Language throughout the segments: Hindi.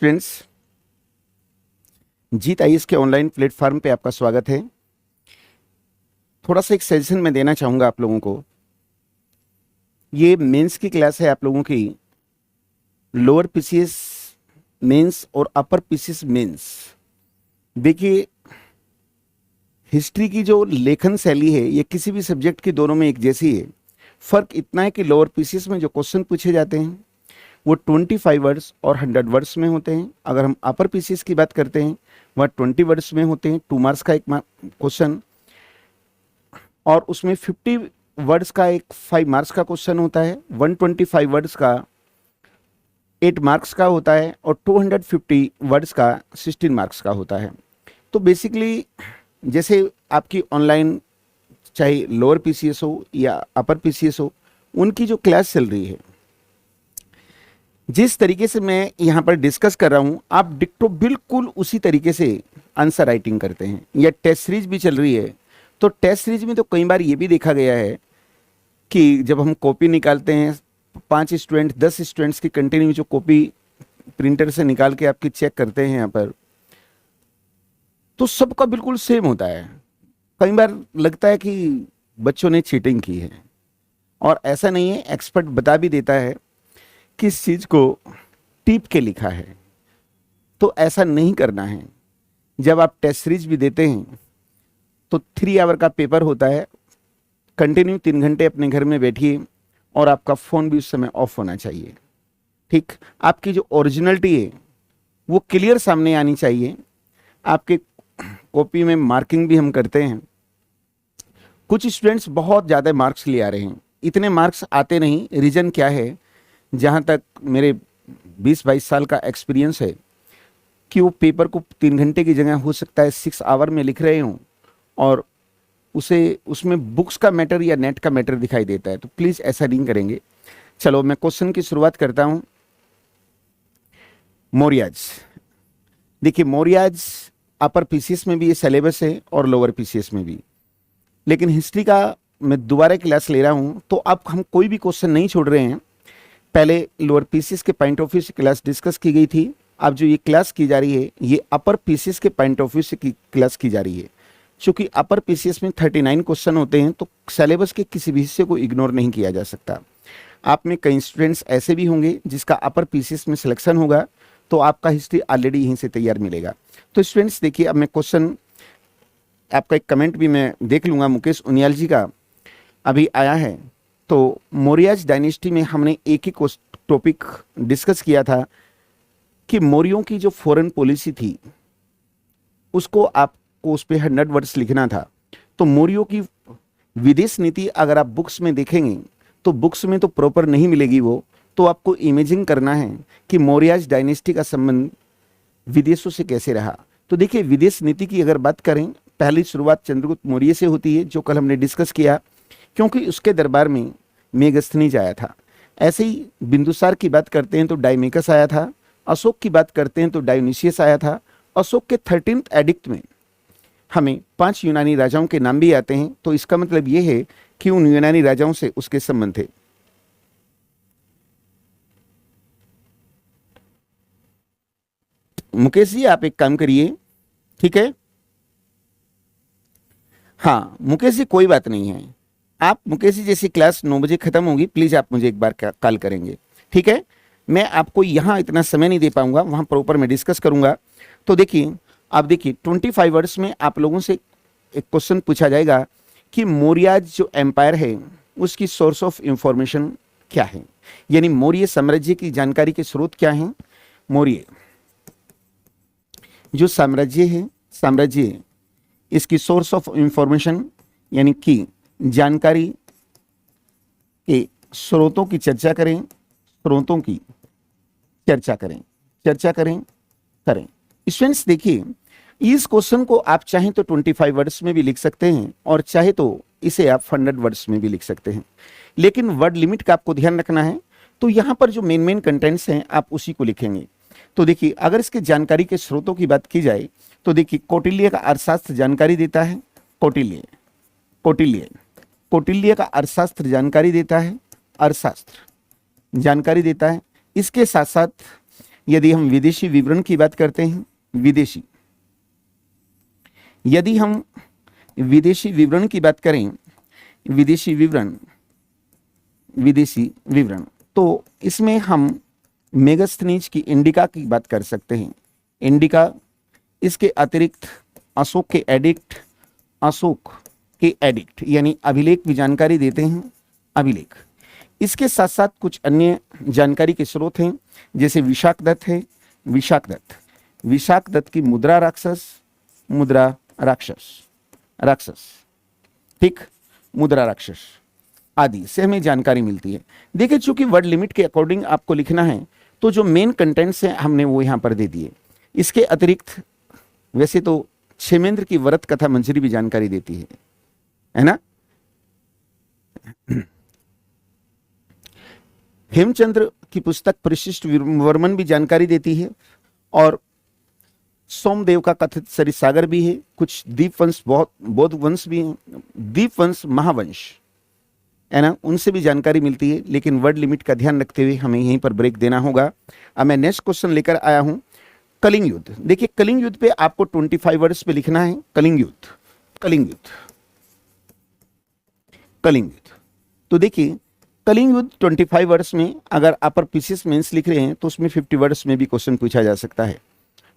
फ्रेंड्स, जीत आईएएस के ऑनलाइन प्लेटफॉर्म पे आपका स्वागत है। थोड़ा सा एक सजेशन मैं देना चाहूँगा आप लोगों को। ये मेंस की क्लास है आप लोगों की, लोअर पीसीएस मेंस और अपर पीसीएस मेंस। देखिए, हिस्ट्री की जो लेखन शैली है ये किसी भी सब्जेक्ट की दोनों में एक जैसी है। फ़र्क इतना है कि लोअर पीसीएस में जो क्वेश्चन पूछे जाते हैं वो 25 वर्ड्स और 100 वर्ड्स में होते हैं। अगर हम अपर पीसीएस की बात करते हैं वह 20 वर्ड्स में होते हैं, 2 मार्क्स का एक क्वेश्चन, और उसमें 50 वर्ड्स का एक 5 मार्क्स का क्वेश्चन होता है, 125 वर्ड्स का 8 मार्क्स का होता है और 250 वर्ड्स का 16 मार्क्स का होता है। तो बेसिकली जैसे आपकी ऑनलाइन चाहे लोअर पीसीएस हो या अपर पीसीएस हो, उनकी जो क्लास चल रही है, जिस तरीके से मैं यहाँ पर डिस्कस कर रहा हूँ, आप डिक्टो बिल्कुल उसी तरीके से आंसर राइटिंग करते हैं। या टेस्ट सीरीज भी चल रही है, तो टेस्ट सीरीज में तो कई बार ये भी देखा गया है कि जब हम कॉपी निकालते हैं, 5 स्टूडेंट 10 स्टूडेंट्स की कंटिन्यू जो कॉपी प्रिंटर से निकाल के आपकी चेक करते हैं यहाँ पर, तो सबका बिल्कुल सेम होता है। कई बार लगता है कि बच्चों ने चीटिंग की है, और ऐसा नहीं है। एक्सपर्ट बता भी देता है किस चीज़ को टिप के लिखा है, तो ऐसा नहीं करना है। जब आप टेस्ट सीरीज भी देते हैं तो 3 आवर का पेपर होता है, कंटिन्यू 3 घंटे अपने घर में बैठिए और आपका फ़ोन भी उस समय ऑफ होना चाहिए। ठीक, आपकी जो ओरिजिनलिटी है वो क्लियर सामने आनी चाहिए। आपके कॉपी में मार्किंग भी हम करते हैं। कुछ स्टूडेंट्स बहुत ज़्यादा मार्क्स ले आ रहे हैं, इतने मार्क्स आते नहीं। रीज़न क्या है? जहाँ तक मेरे 20-22 साल का एक्सपीरियंस है कि वो पेपर को 3 घंटे की जगह हो सकता है 6 आवर में लिख रहे हों, और उसमें बुक्स का मैटर या नेट का मैटर दिखाई देता है। तो प्लीज़ ऐसा नहीं करेंगे। चलो, मैं क्वेश्चन की शुरुआत करता हूँ। मौर्याज, देखिए मौर्याज अपर पीसीएस में भी ये सिलेबस है और लोअर पीसीएस में भी, लेकिन हिस्ट्री का मैं दोबारा क्लास ले रहा हूँ, तो अब हम कोई भी क्वेश्चन नहीं छोड़ रहे हैं। पहले लोअर पीसीएस के पॉइंट ऑफ व्यू से क्लास डिस्कस की गई थी, अब जो ये क्लास की जा रही है ये अपर पीसीएस के पॉइंट ऑफ व्यू से क्लास की जा रही है। चूंकि अपर पीसीएस में 39 क्वेश्चन होते हैं, तो सिलेबस के किसी भी हिस्से को इग्नोर नहीं किया जा सकता। आप में कई स्टूडेंट्स ऐसे भी होंगे जिसका अपर पीसीएस में सिलेक्शन होगा, तो आपका हिस्ट्री ऑलरेडी यहीं से तैयार मिलेगा। तो स्टूडेंट्स देखिए, अब मैं क्वेश्चन, आपका एक कमेंट भी मैं देख लूँगा, मुकेश उनियाल जी का अभी आया है। तो मौर्याज डायनेस्टी में हमने एक ही टॉपिक डिस्कस किया था कि मौर्यों की जो फॉरेन पॉलिसी थी उसको आपको उस पर 100 वर्ड्स लिखना था। तो मौर्यों की विदेश नीति अगर आप बुक्स में देखेंगे तो बुक्स में तो प्रॉपर नहीं मिलेगी वो, तो आपको इमेजिन करना है कि मौर्याज डायनेस्टी का संबंध विदेशों से कैसे रहा। तो देखिए, विदेश नीति की अगर बात करें, पहली शुरुआत चंद्रगुप्त मौर्य से होती है, जो कल हमने डिस्कस किया, क्योंकि उसके दरबार में मेगस्थनीज आया था। ऐसे ही बिंदुसार की बात करते हैं तो डायमेकस आया था। अशोक की बात करते हैं तो डायोनिसियस आया था। अशोक के 13th एडिक्ट में हमें 5 यूनानी राजाओं के नाम भी आते हैं, तो इसका मतलब यह है कि उन यूनानी राजाओं से उसके संबंध थे। मुकेश जी, आप एक काम करिए, ठीक है? हाँ मुकेश जी, कोई बात नहीं है। आप, मुकेश जी, जैसी क्लास 9 बजे खत्म होगी, प्लीज़ आप मुझे एक बार कॉल करेंगे, ठीक है? मैं आपको यहाँ इतना समय नहीं दे पाऊंगा, वहाँ प्रॉपर मैं डिस्कस करूंगा। तो देखिए, आप देखिए 25 वर्ड्स में आप लोगों से एक क्वेश्चन पूछा जाएगा कि मौर्याज जो एम्पायर है उसकी सोर्स ऑफ इंफॉर्मेशन क्या है, यानी मौर्य साम्राज्य की जानकारी के स्रोत क्या हैं। मौर्य जो साम्राज्य है, इसकी सोर्स ऑफ इंफॉर्मेशन यानी कि जानकारी के स्रोतों की चर्चा करें, स्रोतों की चर्चा करें। स्टूडेंट्स देखिए, इस क्वेश्चन को आप चाहें तो 25 वर्ड्स में भी लिख सकते हैं और चाहे तो इसे आप 100 वर्ड्स में भी लिख सकते हैं, लेकिन वर्ड लिमिट का आपको ध्यान रखना है। तो यहाँ पर जो मेन कंटेंट्स हैं आप उसी को लिखेंगे। तो देखिए, अगर इसके जानकारी के स्रोतों की बात की जाए तो देखिए, कौटिल्य का अर्थशास्त्र जानकारी देता है। कौटिल्य का अर्थशास्त्र जानकारी देता है, इसके साथ साथ यदि हम विदेशी विवरण की बात करते हैं, यदि हम विदेशी विवरण की बात करें, विदेशी विवरण, तो इसमें हम मेगास्थनीज की इंडिका की बात कर सकते हैं। इंडिका, इसके अतिरिक्त अशोक के एडिक्ट यानी अभिलेख भी जानकारी देते हैं, अभिलेख। इसके साथ साथ कुछ अन्य जानकारी के स्रोत हैं, जैसे विशाखदत्त है, विशाखदत्त की मुद्रा राक्षस, ठीक, मुद्रा राक्षस आदि से हमें जानकारी मिलती है। देखिए, चूंकि वर्ड लिमिट के अकॉर्डिंग आपको लिखना है, तो जो मेन कंटेंट्स हैं हमने वो यहाँ पर दे दिए। इसके अतिरिक्त वैसे तो क्षेमेंद्र की व्रत कथा मंजरी भी जानकारी देती है ना। हेमचंद्र की पुस्तक परिशिष्ट वर्मन भी जानकारी देती है, और सोमदेव का कथित सरिसागर भी है। कुछ दीपवंश, बौद्ध वंश भी हैं, दीपवंश, महावंश है ना, उनसे भी जानकारी मिलती है। लेकिन वर्ड लिमिट का ध्यान रखते हुए हमें यहीं पर ब्रेक देना होगा। अब मैं नेक्स्ट क्वेश्चन लेकर आया हूं, कलिंग युद्ध। देखिए, कलिंग युद्ध पे आपको 25 वर्ड्स पे लिखना है। कलिंग युद्ध। तो देखिए, कलिंग युद्ध 25 वर्ड्स में, अगर अपर पीसीएस मेंस लिख रहे हैं तो उसमें 50 वर्ड्स में भी क्वेश्चन पूछा जा सकता है।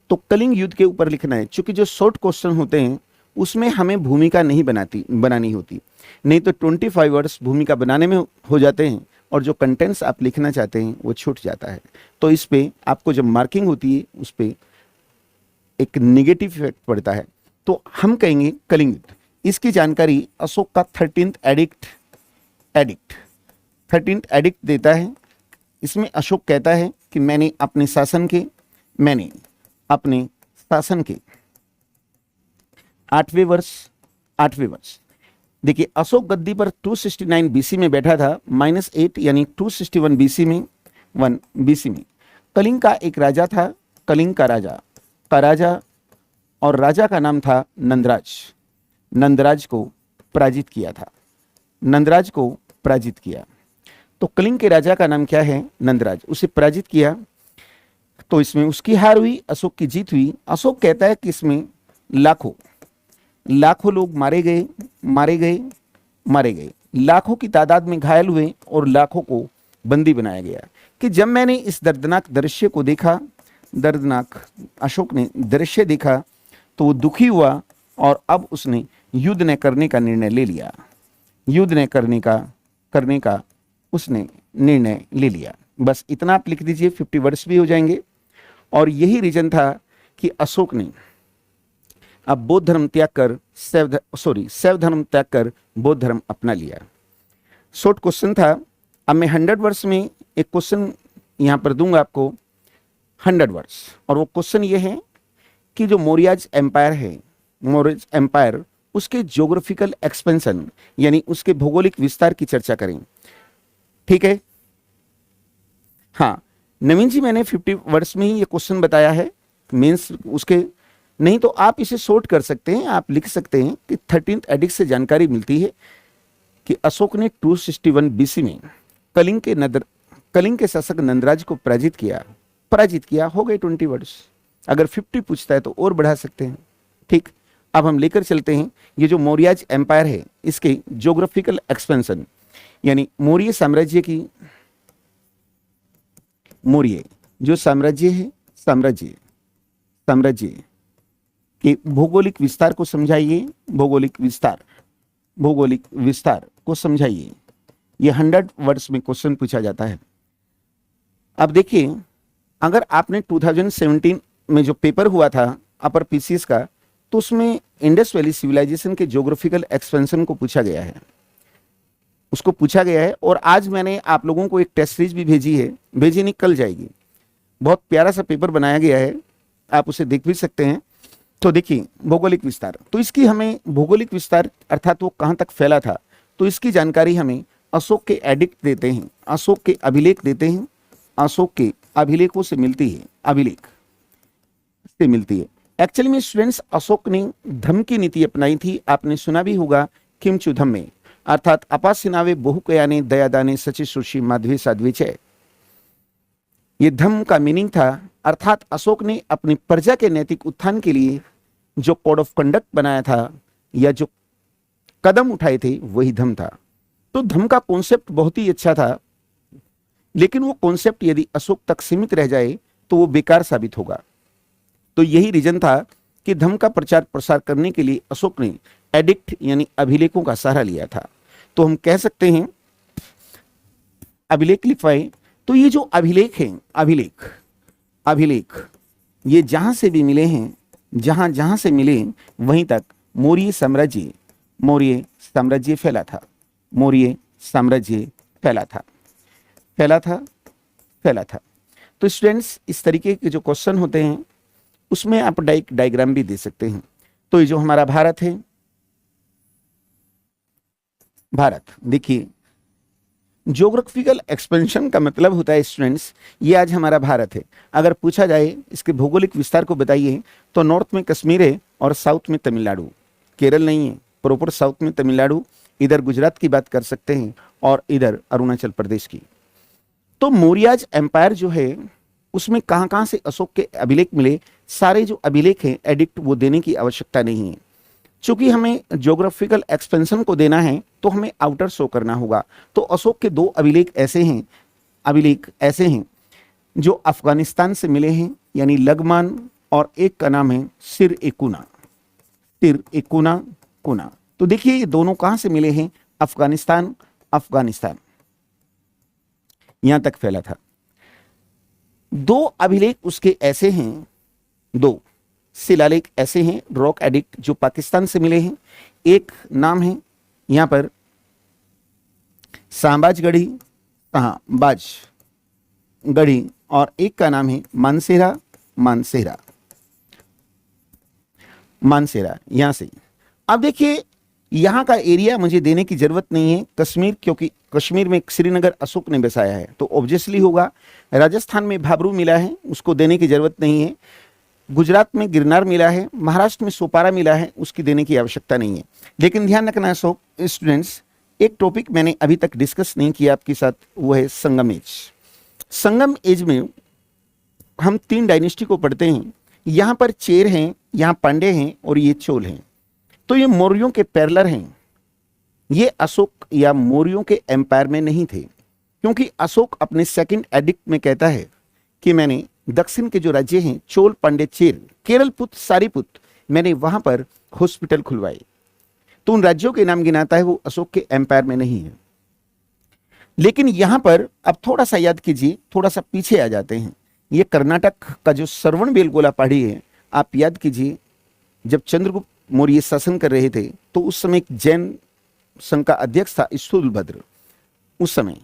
तो कलिंग युद्ध के ऊपर लिखना है। चूंकि जो शॉर्ट क्वेश्चन होते हैं उसमें हमें भूमिका नहीं बनानी होती, नहीं तो 25 वर्ड्स भूमिका बनाने में हो जाते हैं, और जो कंटेंट्स आप लिखना चाहते हैं वो छूट जाता है। तो इस पे आपको जब मार्किंग होती है उस पे एक नेगेटिव इफेक्ट पड़ता है। तो हम कहेंगे कलिंग युद्ध, इसकी जानकारी अशोक का 13th एडिक्ट देता है। इसमें अशोक कहता है कि मैंने अपने शासन के 8वें वर्ष, देखिए, अशोक गद्दी पर 269 बीसी में बैठा था, -8 यानी 261 बीसी में, 1 बीसी में। कलिंग का एक राजा था, कलिंग का राजा, और राजा का नाम था नंदराज को पराजित किया। तो कलिंग के राजा का नाम क्या है? नंदराज। उसे पराजित किया, तो इसमें उसकी हार हुई, अशोक की जीत हुई। अशोक कहता है कि इसमें लाखों लोग मारे गए, लाखों की तादाद में घायल हुए, और लाखों को बंदी बनाया गया। कि जब मैंने इस दर्दनाक अशोक ने दृश्य देखा तो वो दुखी हुआ, और अब उसने युद्ध न करने का निर्णय ले लिया। बस इतना आप लिख दीजिए, 50 वर्ड्स भी हो जाएंगे। और यही रीजन था कि अशोक ने अब बौद्ध धर्म त्याग कर शैव धर्म त्याग कर बौद्ध धर्म अपना लिया। शॉर्ट क्वेश्चन था। अब मैं 100 वर्ड्स में एक क्वेश्चन यहां पर दूंगा आपको, 100 वर्ड्स, और वो क्वेश्चन ये है कि जो मौर्याज एम्पायर उसके ज्योग्राफिकल एक्सपेंशन यानी उसके भौगोलिक विस्तार की चर्चा करें। ठीक है, हाँ नवीन जी, मैंने 50 वर्ड्स में ही ये क्वेश्चन बताया है, मीन्स उसके नहीं तो आप इसे शॉर्ट कर सकते हैं। आप लिख सकते हैं कि 13th एडिक्ट से जानकारी मिलती है कि अशोक ने 261 बीसी में कलिंग के शासक नंदराज को पराजित किया। हो गए 20 वर्ड्स। अगर 50 पूछता है तो और बढ़ा सकते हैं। ठीक, अब हम लेकर चलते हैं ये जो मौर्याज एम्पायर है इसके ज्योग्राफिकल एक्सपेंशन यानी मौर्य जो साम्राज्य के भौगोलिक विस्तार को समझाइए। भौगोलिक विस्तार को समझाइए। ये 100 वर्ड्स में क्वेश्चन पूछा जाता है। अब देखिए, अगर आपने 2017 में जो पेपर हुआ था अपर पीसीएस का, तो उसमें इंडस वैली सिविलाइजेशन के ज्योग्राफिकल एक्सपेंशन को पूछा गया है, और आज मैंने आप लोगों को एक टेस्ट सीरीज भी भेजी नहीं, कल जाएगी। बहुत प्यारा सा पेपर बनाया गया है, आप उसे देख भी सकते हैं। तो देखिए, भौगोलिक विस्तार, तो इसकी हमें भौगोलिक विस्तार अर्थात वो कहां तक फैला था, तो इसकी जानकारी हमें अशोक के एडिक्ट देते हैं, अशोक के अभिलेख देते हैं, अशोक के अभिलेखों से मिलती है। एक्चुअली में स्टूडेंट्स, अशोक ने धम्म की नीति अपनाई थी। आपने सुना भी होगा किमचु धम्मे, अर्थात अपासिनावे बहुकयाने दयादाने सचि सुशी माधवे साध्वे छे। ये धम्म का मीनिंग था, अर्थात अशोक ने अपनी प्रजा के नैतिक उत्थान के लिए जो कोड ऑफ कंडक्ट बनाया था या जो कदम उठाए थे वही धम्म था। तो धम्म का कॉन्सेप्ट बहुत ही अच्छा था, लेकिन वो कॉन्सेप्ट यदि अशोक तक सीमित रह जाए तो वो बेकार साबित होगा। तो यही रीजन था कि धम्म का प्रचार प्रसार करने के लिए अशोक ने एडिक्ट यानी अभिलेखों का सहारा लिया था। तो हम कह सकते हैं अभिलेख लिखवाए, तो ये जो अभिलेख हैं, अभिलेख ये जहां से भी मिले हैं, जहां जहां से मिले वहीं तक मौर्य साम्राज्य फैला था, मौर्य साम्राज्य फैला था। तो स्टूडेंट्स, इस तरीके के जो क्वेश्चन होते हैं उसमें आप डायग्राम भी दे सकते हैं। तो ये जो हमारा भारत है, भारत देखिए, ज्योग्राफिकल एक्सपेंशन का मतलब होता है स्टूडेंट्स, ये आज हमारा भारत है। अगर पूछा जाए इसके भौगोलिक विस्तार को बताइए तो नॉर्थ में कश्मीर है और साउथ में तमिलनाडु, केरल नहीं है, प्रॉपर साउथ में तमिलनाडु, इधर गुजरात की बात कर सकते हैं और इधर अरुणाचल प्रदेश की। तो मौर्याज एम्पायर जो है उसमें कहां कहां से अशोक के अभिलेख मिले, सारे जो अभिलेख हैं एडिक्ट वो देने की आवश्यकता नहीं है। चूंकि हमें ज्योग्राफिकल एक्सपेंशन को देना है तो हमें आउटर शो करना होगा। तो अशोक के दो अभिलेख ऐसे हैं जो अफगानिस्तान से मिले हैं, यानी लगमान, और एक का नाम है सिर ए कुना। तो देखिए ये दोनों कहां से मिले हैं, अफगानिस्तान यहां तक फैला था। दो अभिलेख उसके ऐसे हैं, दो शिलालेख ऐसे हैं रॉक एडिक्ट जो पाकिस्तान से मिले हैं। एक नाम है यहां पर सांबाजगढ़ी और एक का नाम है मानसेरा यहां से। अब देखिए यहां का एरिया मुझे देने की जरूरत नहीं है, कश्मीर, क्योंकि कश्मीर में श्रीनगर अशोक ने बसाया है तो ऑब्वियसली होगा। राजस्थान में भाबरू मिला है, उसको देने की जरूरत नहीं है। गुजरात में गिरनार मिला है, महाराष्ट्र में सोपारा मिला है, उसकी देने की आवश्यकता नहीं है। लेकिन ध्यान रखना स्टूडेंट्स, एक टॉपिक मैंने अभी तक डिस्कस नहीं किया आपके साथ, वो है संगम एज। संगम एज में हम 3 डायनेस्टी को पढ़ते हैं। यहां पर चेर हैं, यहां पांडे हैं और ये चोल हैं। तो ये मौर्यों के पैरेलल हैं। ये अशोक या मौर्यों के एम्पायर में नहीं थे, क्योंकि अशोक अपने सेकंड एडिक्ट में कहता है कि मैंने दक्षिण के जो राज्य हैं चोल, पांडे, चेर, केरल पुत्र, सारीपुत्र, मैंने वहां पर हॉस्पिटल खुलवाए। तो उन राज्यों के नाम गिनाता है, वो अशोक के एम्पायर में नहीं है। लेकिन यहां पर अब थोड़ा सा याद कीजिए, थोड़ा सा पीछे आ जाते हैं। ये कर्नाटक का जो श्रवणबेलगोला पहाड़ी है, आप याद कीजिए, जब चंद्रगुप्त मौर्य शासन कर रहे थे तो उस समय एक जैन संघ का अध्यक्ष था स्थूलभद्र, उस समय,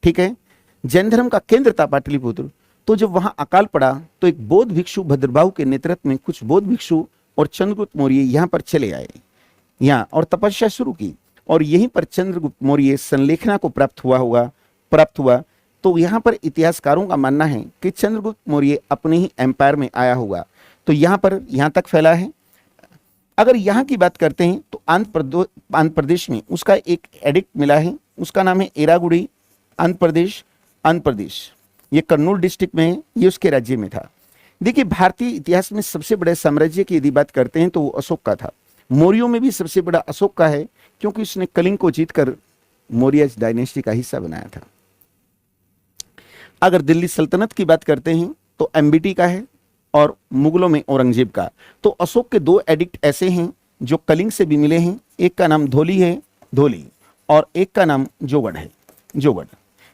ठीक है, जैन धर्म का केंद्र था पाटलिपुत्र। तो जब वहां अकाल पड़ा तो एक बौद्ध भिक्षु भद्रबाहु के नेतृत्व में कुछ बौद्ध भिक्षु और चंद्रगुप्त मौर्य यहां पर चले आए यहाँ और तपस्या शुरू की, और यहीं पर चंद्रगुप्त मौर्य संलेखना को प्राप्त हुआ। तो यहाँ पर इतिहासकारों का मानना है कि चंद्रगुप्त मौर्य अपने ही एम्पायर में आया होगा। तो यहाँ तक फैला है। अगर यहाँ की बात करते हैं तो आंध्र प्रदेश में उसका एक एडिक्ट मिला है, उसका नाम है एरागुड़ी। आंध्र प्रदेश ये कर्नूल डिस्ट्रिक्ट में है, ये उसके राज्य में था। देखिए भारतीय इतिहास में सबसे बड़े साम्राज्य की यदि बात करते हैं तो वो अशोक का था। मौर्यों में भी सबसे बड़ा अशोक का है, क्योंकि उसने कलिंग को जीतकर मौर्य डायनेस्टी का हिस्सा बनाया था। अगर दिल्ली सल्तनत की बात करते हैं तो एमबीटी का है और मुगलों में औरंगजेब का। तो अशोक के 2 एडिक्ट ऐसे हैं जो कलिंग से भी मिले हैं। एक का नाम धोली और एक का नाम जोगढ़ है,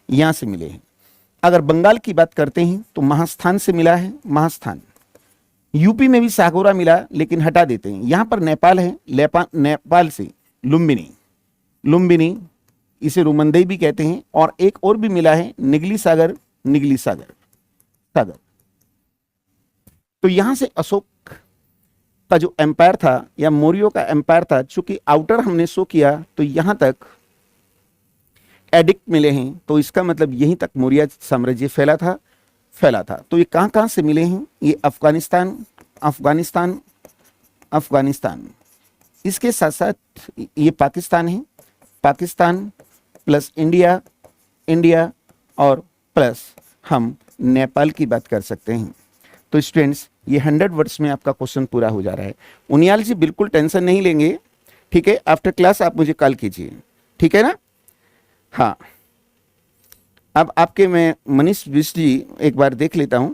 यहां से मिले हैं। अगर बंगाल की बात करते हैं तो महास्थान से मिला है, महास्थान। यूपी में भी सागोरा मिला, लेकिन हटा देते हैं। यहां पर नेपाल है, नेपाल से लुम्बिनी, इसे रुमंदेई भी कहते हैं। और एक और भी मिला है निगली सागर। तो यहां से अशोक का जो एम्पायर था या मौर्यों का एम्पायर था, चूंकि आउटर हमने शो किया तो यहां तक एडिक्ट मिले हैं, तो इसका मतलब यहीं तक मौर्य साम्राज्य फैला था। तो ये कहां से मिले हैं, ये अफगानिस्तान, इसके साथ साथ ये पाकिस्तान है, पाकिस्तान प्लस इंडिया और प्लस हम नेपाल की बात कर सकते हैं। तो स्टूडेंट्स ये 100 वर्ड्स में आपका क्वेश्चन पूरा हो जा रहा है। उनियाल जी बिल्कुल टेंशन नहीं लेंगे, ठीक है। आफ्टर क्लास आप मुझे कॉल कीजिए, ठीक है ना। हाँ, अब आपके मैं मनीष बिष्ट जी एक बार देख लेता हूं।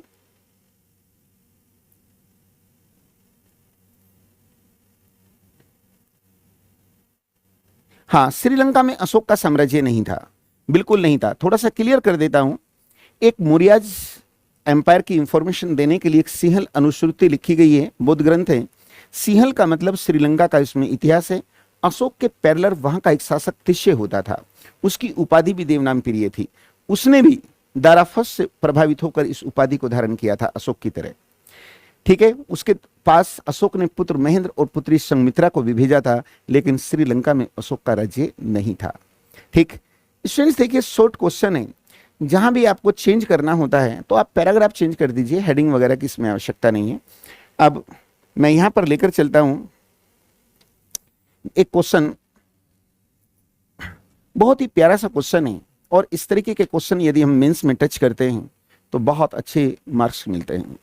हाँ, श्रीलंका में अशोक का साम्राज्य नहीं था, बिल्कुल नहीं था। थोड़ा सा क्लियर कर देता हूं। एक मौर्याज एम्पायर की इंफॉर्मेशन देने के लिए एक सिंहल अनुश्रुति लिखी गई है, बौद्ध ग्रंथ है। सिंहल का मतलब श्रीलंका का इसमें इतिहास है। अशोक के पैरेलल वहां का एक शासक तिष्य होता था, उसकी उपाधि भी देवनाम प्रिय थी। उसने भी दाराफस से प्रभावित होकर इस उपाधि को धारण किया था अशोक की तरह, ठीक है। उसके पास अशोक ने पुत्र महेंद्र और पुत्री संमित्रा को भी भेजा था, लेकिन श्रीलंका में अशोक का राज्य नहीं था, ठीक। स्टूडेंट्स देखिए, शॉर्ट क्वेश्चन है। जहां भी आपको चेंज करना होता है तो आप पैराग्राफ चेंज कर दीजिए, हेडिंग वगैरह की इसमें आवश्यकता नहीं है। अब मैं यहां पर लेकर चलता हूं एक क्वेश्चन, बहुत ही प्यारा सा क्वेश्चन है, और इस तरीके के क्वेश्चन यदि हम मेंस में टच करते हैं तो बहुत अच्छे मार्क्स मिलते हैं।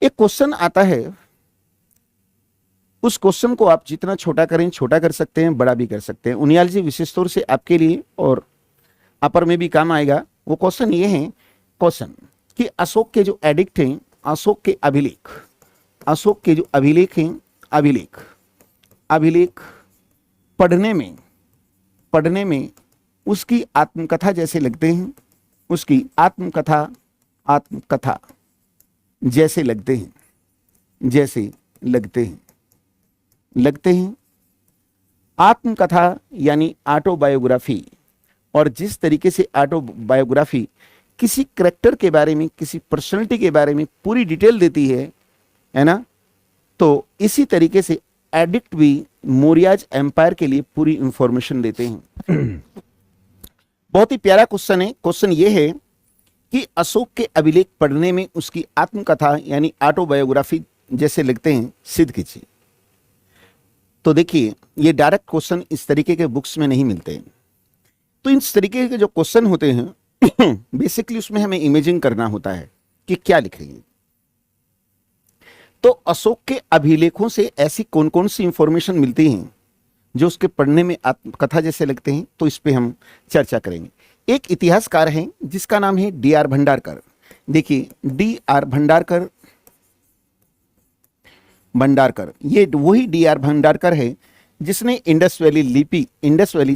एक क्वेश्चन आता है, उस क्वेश्चन को आप जितना छोटा करें, छोटा कर सकते हैं, बड़ा भी कर सकते हैं। उनियाल जी विशेष तौर से आपके लिए और अपर में भी काम आएगा। वो क्वेश्चन ये है, क्वेश्चन कि अशोक के जो एडिक्ट हैं, अशोक के अभिलेख, अशोक के जो अभिलेख हैं, अभिलेख पढ़ने में उसकी आत्मकथा जैसे लगते हैं, उसकी आत्मकथा जैसे लगते हैं। आत्मकथा यानी ऑटोबायोग्राफी, और जिस तरीके से ऑटोबायोग्राफी किसी करेक्टर के बारे में, किसी पर्सनैलिटी के बारे में पूरी डिटेल देती है ना, तो इसी तरीके से एडिक्ट भी मौर्याज एम्पायर के लिए पूरी इंफॉर्मेशन देते हैं। बहुत ही प्यारा क्वेश्चन है। क्वेश्चन ये है कि अशोक के अभिलेख पढ़ने में उसकी आत्मकथा यानी ऑटोबायोग्राफी जैसे लगते हैं, सिद्ध कीजिए। तो देखिए, ये डायरेक्ट क्वेश्चन इस तरीके के बुक्स में नहीं मिलते हैं। तो इस तरीके के जो क्वेश्चन होते हैं बेसिकली उसमें हमें इमेजिन करना होता है कि क्या लिखेंगे। तो अशोक के अभिलेखों से ऐसी कौन कौन सी इंफॉर्मेशन मिलती हैं जो उसके पढ़ने में आत्मकथा जैसे लगते हैं, तो इस पे हम चर्चा करेंगे। एक इतिहासकार हैं जिसका नाम है डी.आर. भंडारकर। देखिए, डी.आर. भंडारकर, ये वही डी.आर. भंडारकर है जिसने इंडस वैली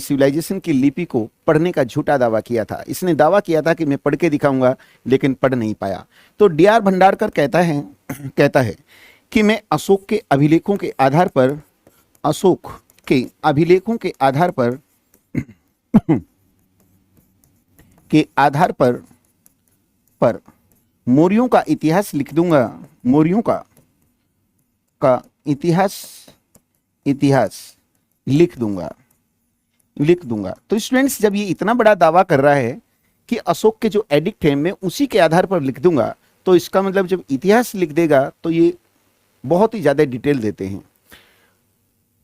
सिविलाइजेशन की लिपि को पढ़ने का झूठा दावा किया था। इसने दावा किया था कि मैं पढ़ के दिखाऊंगा, लेकिन पढ़ नहीं पाया। तो डी.आर. भंडारकर कहता है कि मैं अशोक के अभिलेखों के आधार पर मौर्यों का इतिहास लिख दूंगा, मौर्यों का इतिहास लिख दूंगा। तो स्टूडेंट्स, जब ये इतना बड़ा दावा कर रहा है कि अशोक के जो एडिक्ट हैं मैं उसी के आधार पर लिख दूंगा, तो इसका मतलब जब इतिहास लिख देगा तो ये बहुत ही ज्यादा डिटेल देते हैं।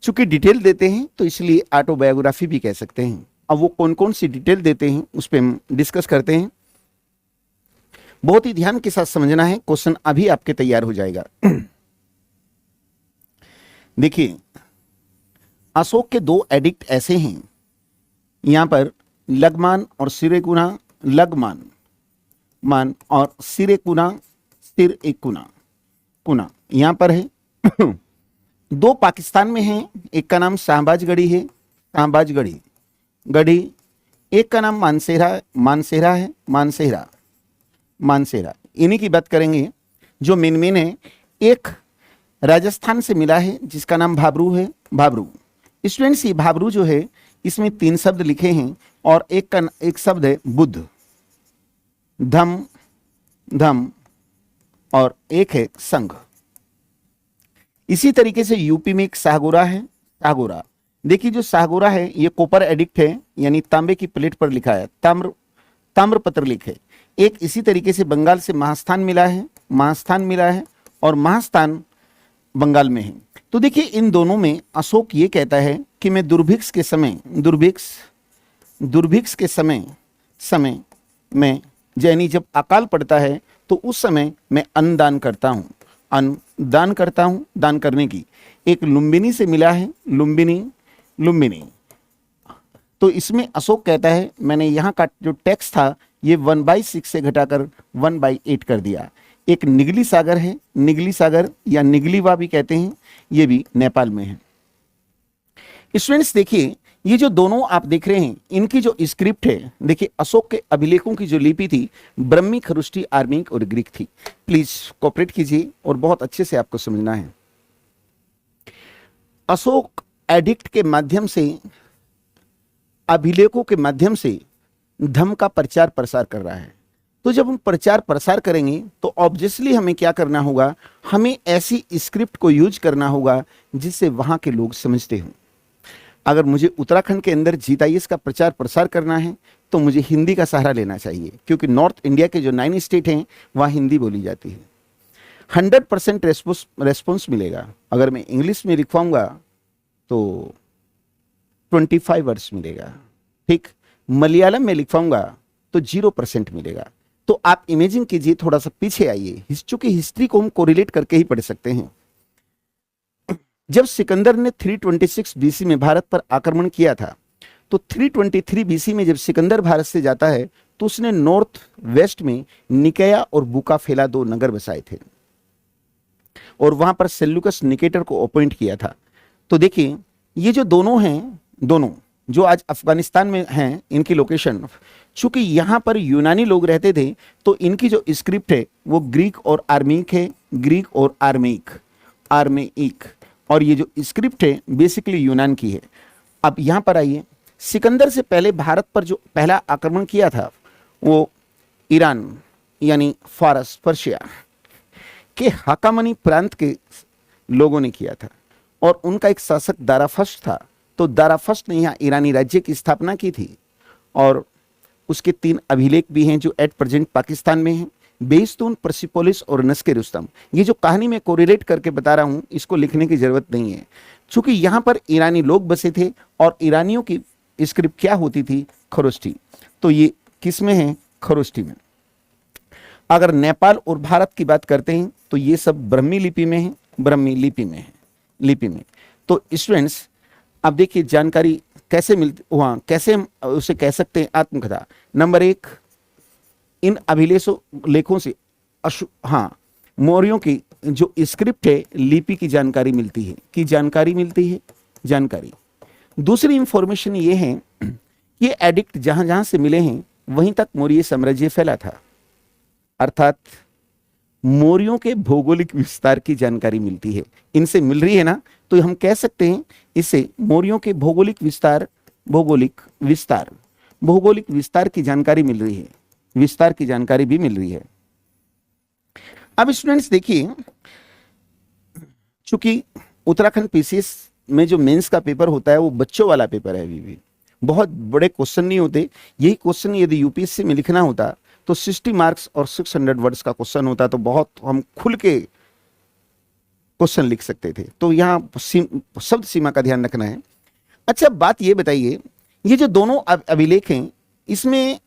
चूंकि डिटेल देते हैं तो इसलिए ऑटोबायोग्राफी भी कह सकते हैं। अब वो कौन कौन सी डिटेल देते हैं उस पर हम डिस्कस करते हैं। बहुत ही ध्यान के साथ समझना है, क्वेश्चन अभी आपके तैयार हो जाएगा। देखिए, अशोक के दो एडिक्ट ऐसे हैं, यहां पर लगमान और सिरेकुना, मान और कुना यहां पर है। दो पाकिस्तान में हैं, एक का नाम शाहबाज गढ़ी, एक का नाम मानसेरा। इन्हीं की बात करेंगे जो मेन है। एक राजस्थान से मिला है जिसका नाम भाबरू। स्टूडेंट्स, ये भाबरू जो है इसमें 3 शब्द लिखे हैं और एक शब्द है बुद्ध, धम और एक है संघ। इसी तरीके से यूपी में एक शाहगोरा है, देखिए जो शाहगोरा है ये कॉपर एडिक्ट है, यानी तांबे की प्लेट पर लिखा है, ताम्रपत्र लिखे। एक इसी तरीके से बंगाल से महास्थान मिला है और महास्थान बंगाल में है। तो देखिए, इन दोनों में अशोक ये कहता है कि मैं दुर्भिक्ष के समय में यानी जब अकाल पड़ता है तो उस समय मैं अन्न दान करता हूँ, अन्न दान करता हूँ, दान करने की। एक लुम्बिनी से मिला है, लुम्बिनी, लुम्बिनी। तो इसमें अशोक कहता है मैंने यहाँ का जो टैक्स था ये 1/6 से घटाकर 1/8 कर दिया। एक निगली सागर है, निगली सागर या निगलीवा भी कहते हैं, ये भी नेपाल में है। स्टूडेंट्स देखिए, ये जो दोनों आप देख रहे हैं इनकी जो स्क्रिप्ट है, देखिए अशोक के अभिलेखों की जो लिपि थी ब्रह्मी, खरुष्टी, आर्मीक और ग्रीक थी। प्लीज कोऑपरेट कीजिए और बहुत अच्छे से आपको समझना है। अशोक एडिक्ट के माध्यम से, अभिलेखों के माध्यम से धर्म का प्रचार प्रसार कर रहा है। तो जब हम प्रचार प्रसार करेंगे तो ऑब्वियसली हमें क्या करना होगा, हमें ऐसी स्क्रिप्ट को यूज करना होगा जिससे वहां के लोग समझते हों। अगर मुझे उत्तराखंड के अंदर GIS का प्रचार प्रसार करना है तो मुझे हिंदी का सहारा लेना चाहिए, क्योंकि नॉर्थ इंडिया के जो 9 स्टेट हैं वहाँ हिंदी बोली जाती है। 100% रेस्पॉन्स मिलेगा। अगर मैं इंग्लिश में लिखवाऊंगा तो 25 वर्ड्स मिलेगा, ठीक। मलयालम में लिखवाऊंगा तो 0% मिलेगा। तो आप इमेजिन कीजिए, थोड़ा सा पीछे आइए, चूंकि हिस्ट्री को हम कोरिलेट करके ही पढ़ सकते हैं। जब सिकंदर ने 326 BC में भारत पर आक्रमण किया था तो 323 BC में जब सिकंदर भारत से जाता है तो उसने नॉर्थ वेस्ट में निकाया और बुका फेला 2 नगर बसाए थे और वहां पर सेल्यूकस निकेटर को अपॉइंट किया था। तो देखिए ये जो दोनों हैं, दोनों जो आज अफगानिस्तान में हैं, इनकी लोकेशन, चूंकि यहां पर यूनानी लोग रहते थे तो इनकी जो स्क्रिप्ट है वो ग्रीक और आर्मीक है, ग्रीक और आर्मेइक, आर्मेइक। और ये जो स्क्रिप्ट है बेसिकली यूनान की है। अब यहां पर आइए, सिकंदर से पहले भारत पर जो पहला आक्रमण किया था वो ईरान यानी फारस, पर्शिया के हाकामनी प्रांत के लोगों ने किया था और उनका एक शासक दाराफश्त था। तो दाराफश्त ने यहाँ ईरानी राज्य की स्थापना की थी और उसके 3 अभिलेख भी हैं जो एट प्रेजेंट पाकिस्तान में हैं, बेस्तून, परसिपोलिस और नस्के रुस्तम। ये जो कहानी मैं कोरिलेट करके बता रहा हूँ इसको लिखने की जरूरत नहीं है, क्योंकि यहाँ पर ईरानी लोग बसे थे और ईरानियों की स्क्रिप्ट क्या होती थी, खरोष्टी। तो ये किस में है, खरोष्टी में। अगर नेपाल और भारत की बात करते हैं तो ये सब ब्रह्मी लिपि में है, ब्रह्मी लिपि में है, लिपि में। तो स्टूडेंट्स अब देखिए जानकारी कैसे मिलती, वहाँ कैसे हम उसे कह सकते हैं आत्मकथा। नंबर 1, इन अभिलेखों से हाँ, मौर्यों की जो स्क्रिप्ट है, लिपि की जानकारी मिलती है, की जानकारी मिलती है, जानकारी। दूसरी इंफॉर्मेशन ये है, ये एडिक्ट जहां जहां से मिले हैं वहीं तक मौर्य साम्राज्य फैला था, अर्थात मौर्यों के भौगोलिक विस्तार की जानकारी मिलती है। इनसे मिल रही है ना, तो हम कह सकते हैं इससे मौर्यों के भौगोलिक विस्तार, भौगोलिक विस्तार, भौगोलिक विस्तार की जानकारी मिल रही है, विस्तार की जानकारी भी मिल रही है। अब स्टूडेंट्स देखिए, चूंकि उत्तराखंड PCS में जो मेंस का पेपर होता है वो बच्चों वाला पेपर है, अभी भी बहुत बड़े क्वेश्चन नहीं होते। यही क्वेश्चन यदि UPSC में लिखना होता तो 60 मार्क्स और 600 वर्ड्स का क्वेश्चन होता, तो बहुत हम खुल के क्वेश्चन लिख सकते थे। तो यहाँ शब्द सीमा का ध्यान रखना है। अच्छा बात ये बताइए, ये जो दोनों अभिलेख हैं इसमें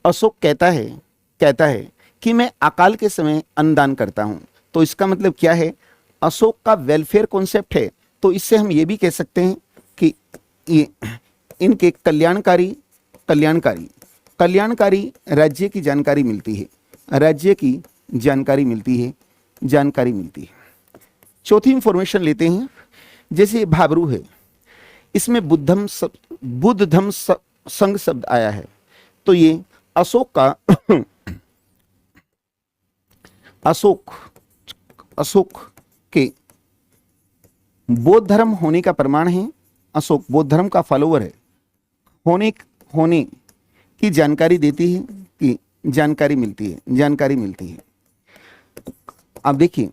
अशोक कहता है कि मैं अकाल के समय अन्नदान करता हूं। तो इसका मतलब क्या है, अशोक का वेलफेयर कॉन्सेप्ट है। तो इससे हम ये भी कह सकते हैं कि ये इनके कल्याणकारी राज्य की जानकारी मिलती है, राज्य की जानकारी मिलती है, जानकारी मिलती है। चौथी इंफॉर्मेशन लेते हैं, जैसे भाबरू है, इसमें बुद्ध धम्म संघ शब्द आया है। तो ये अशोक का अशोक के बौद्ध धर्म होने का प्रमाण है। अशोक बौद्ध धर्म का फॉलोवर है, होने की जानकारी देती है, कि जानकारी मिलती है। अब देखिए,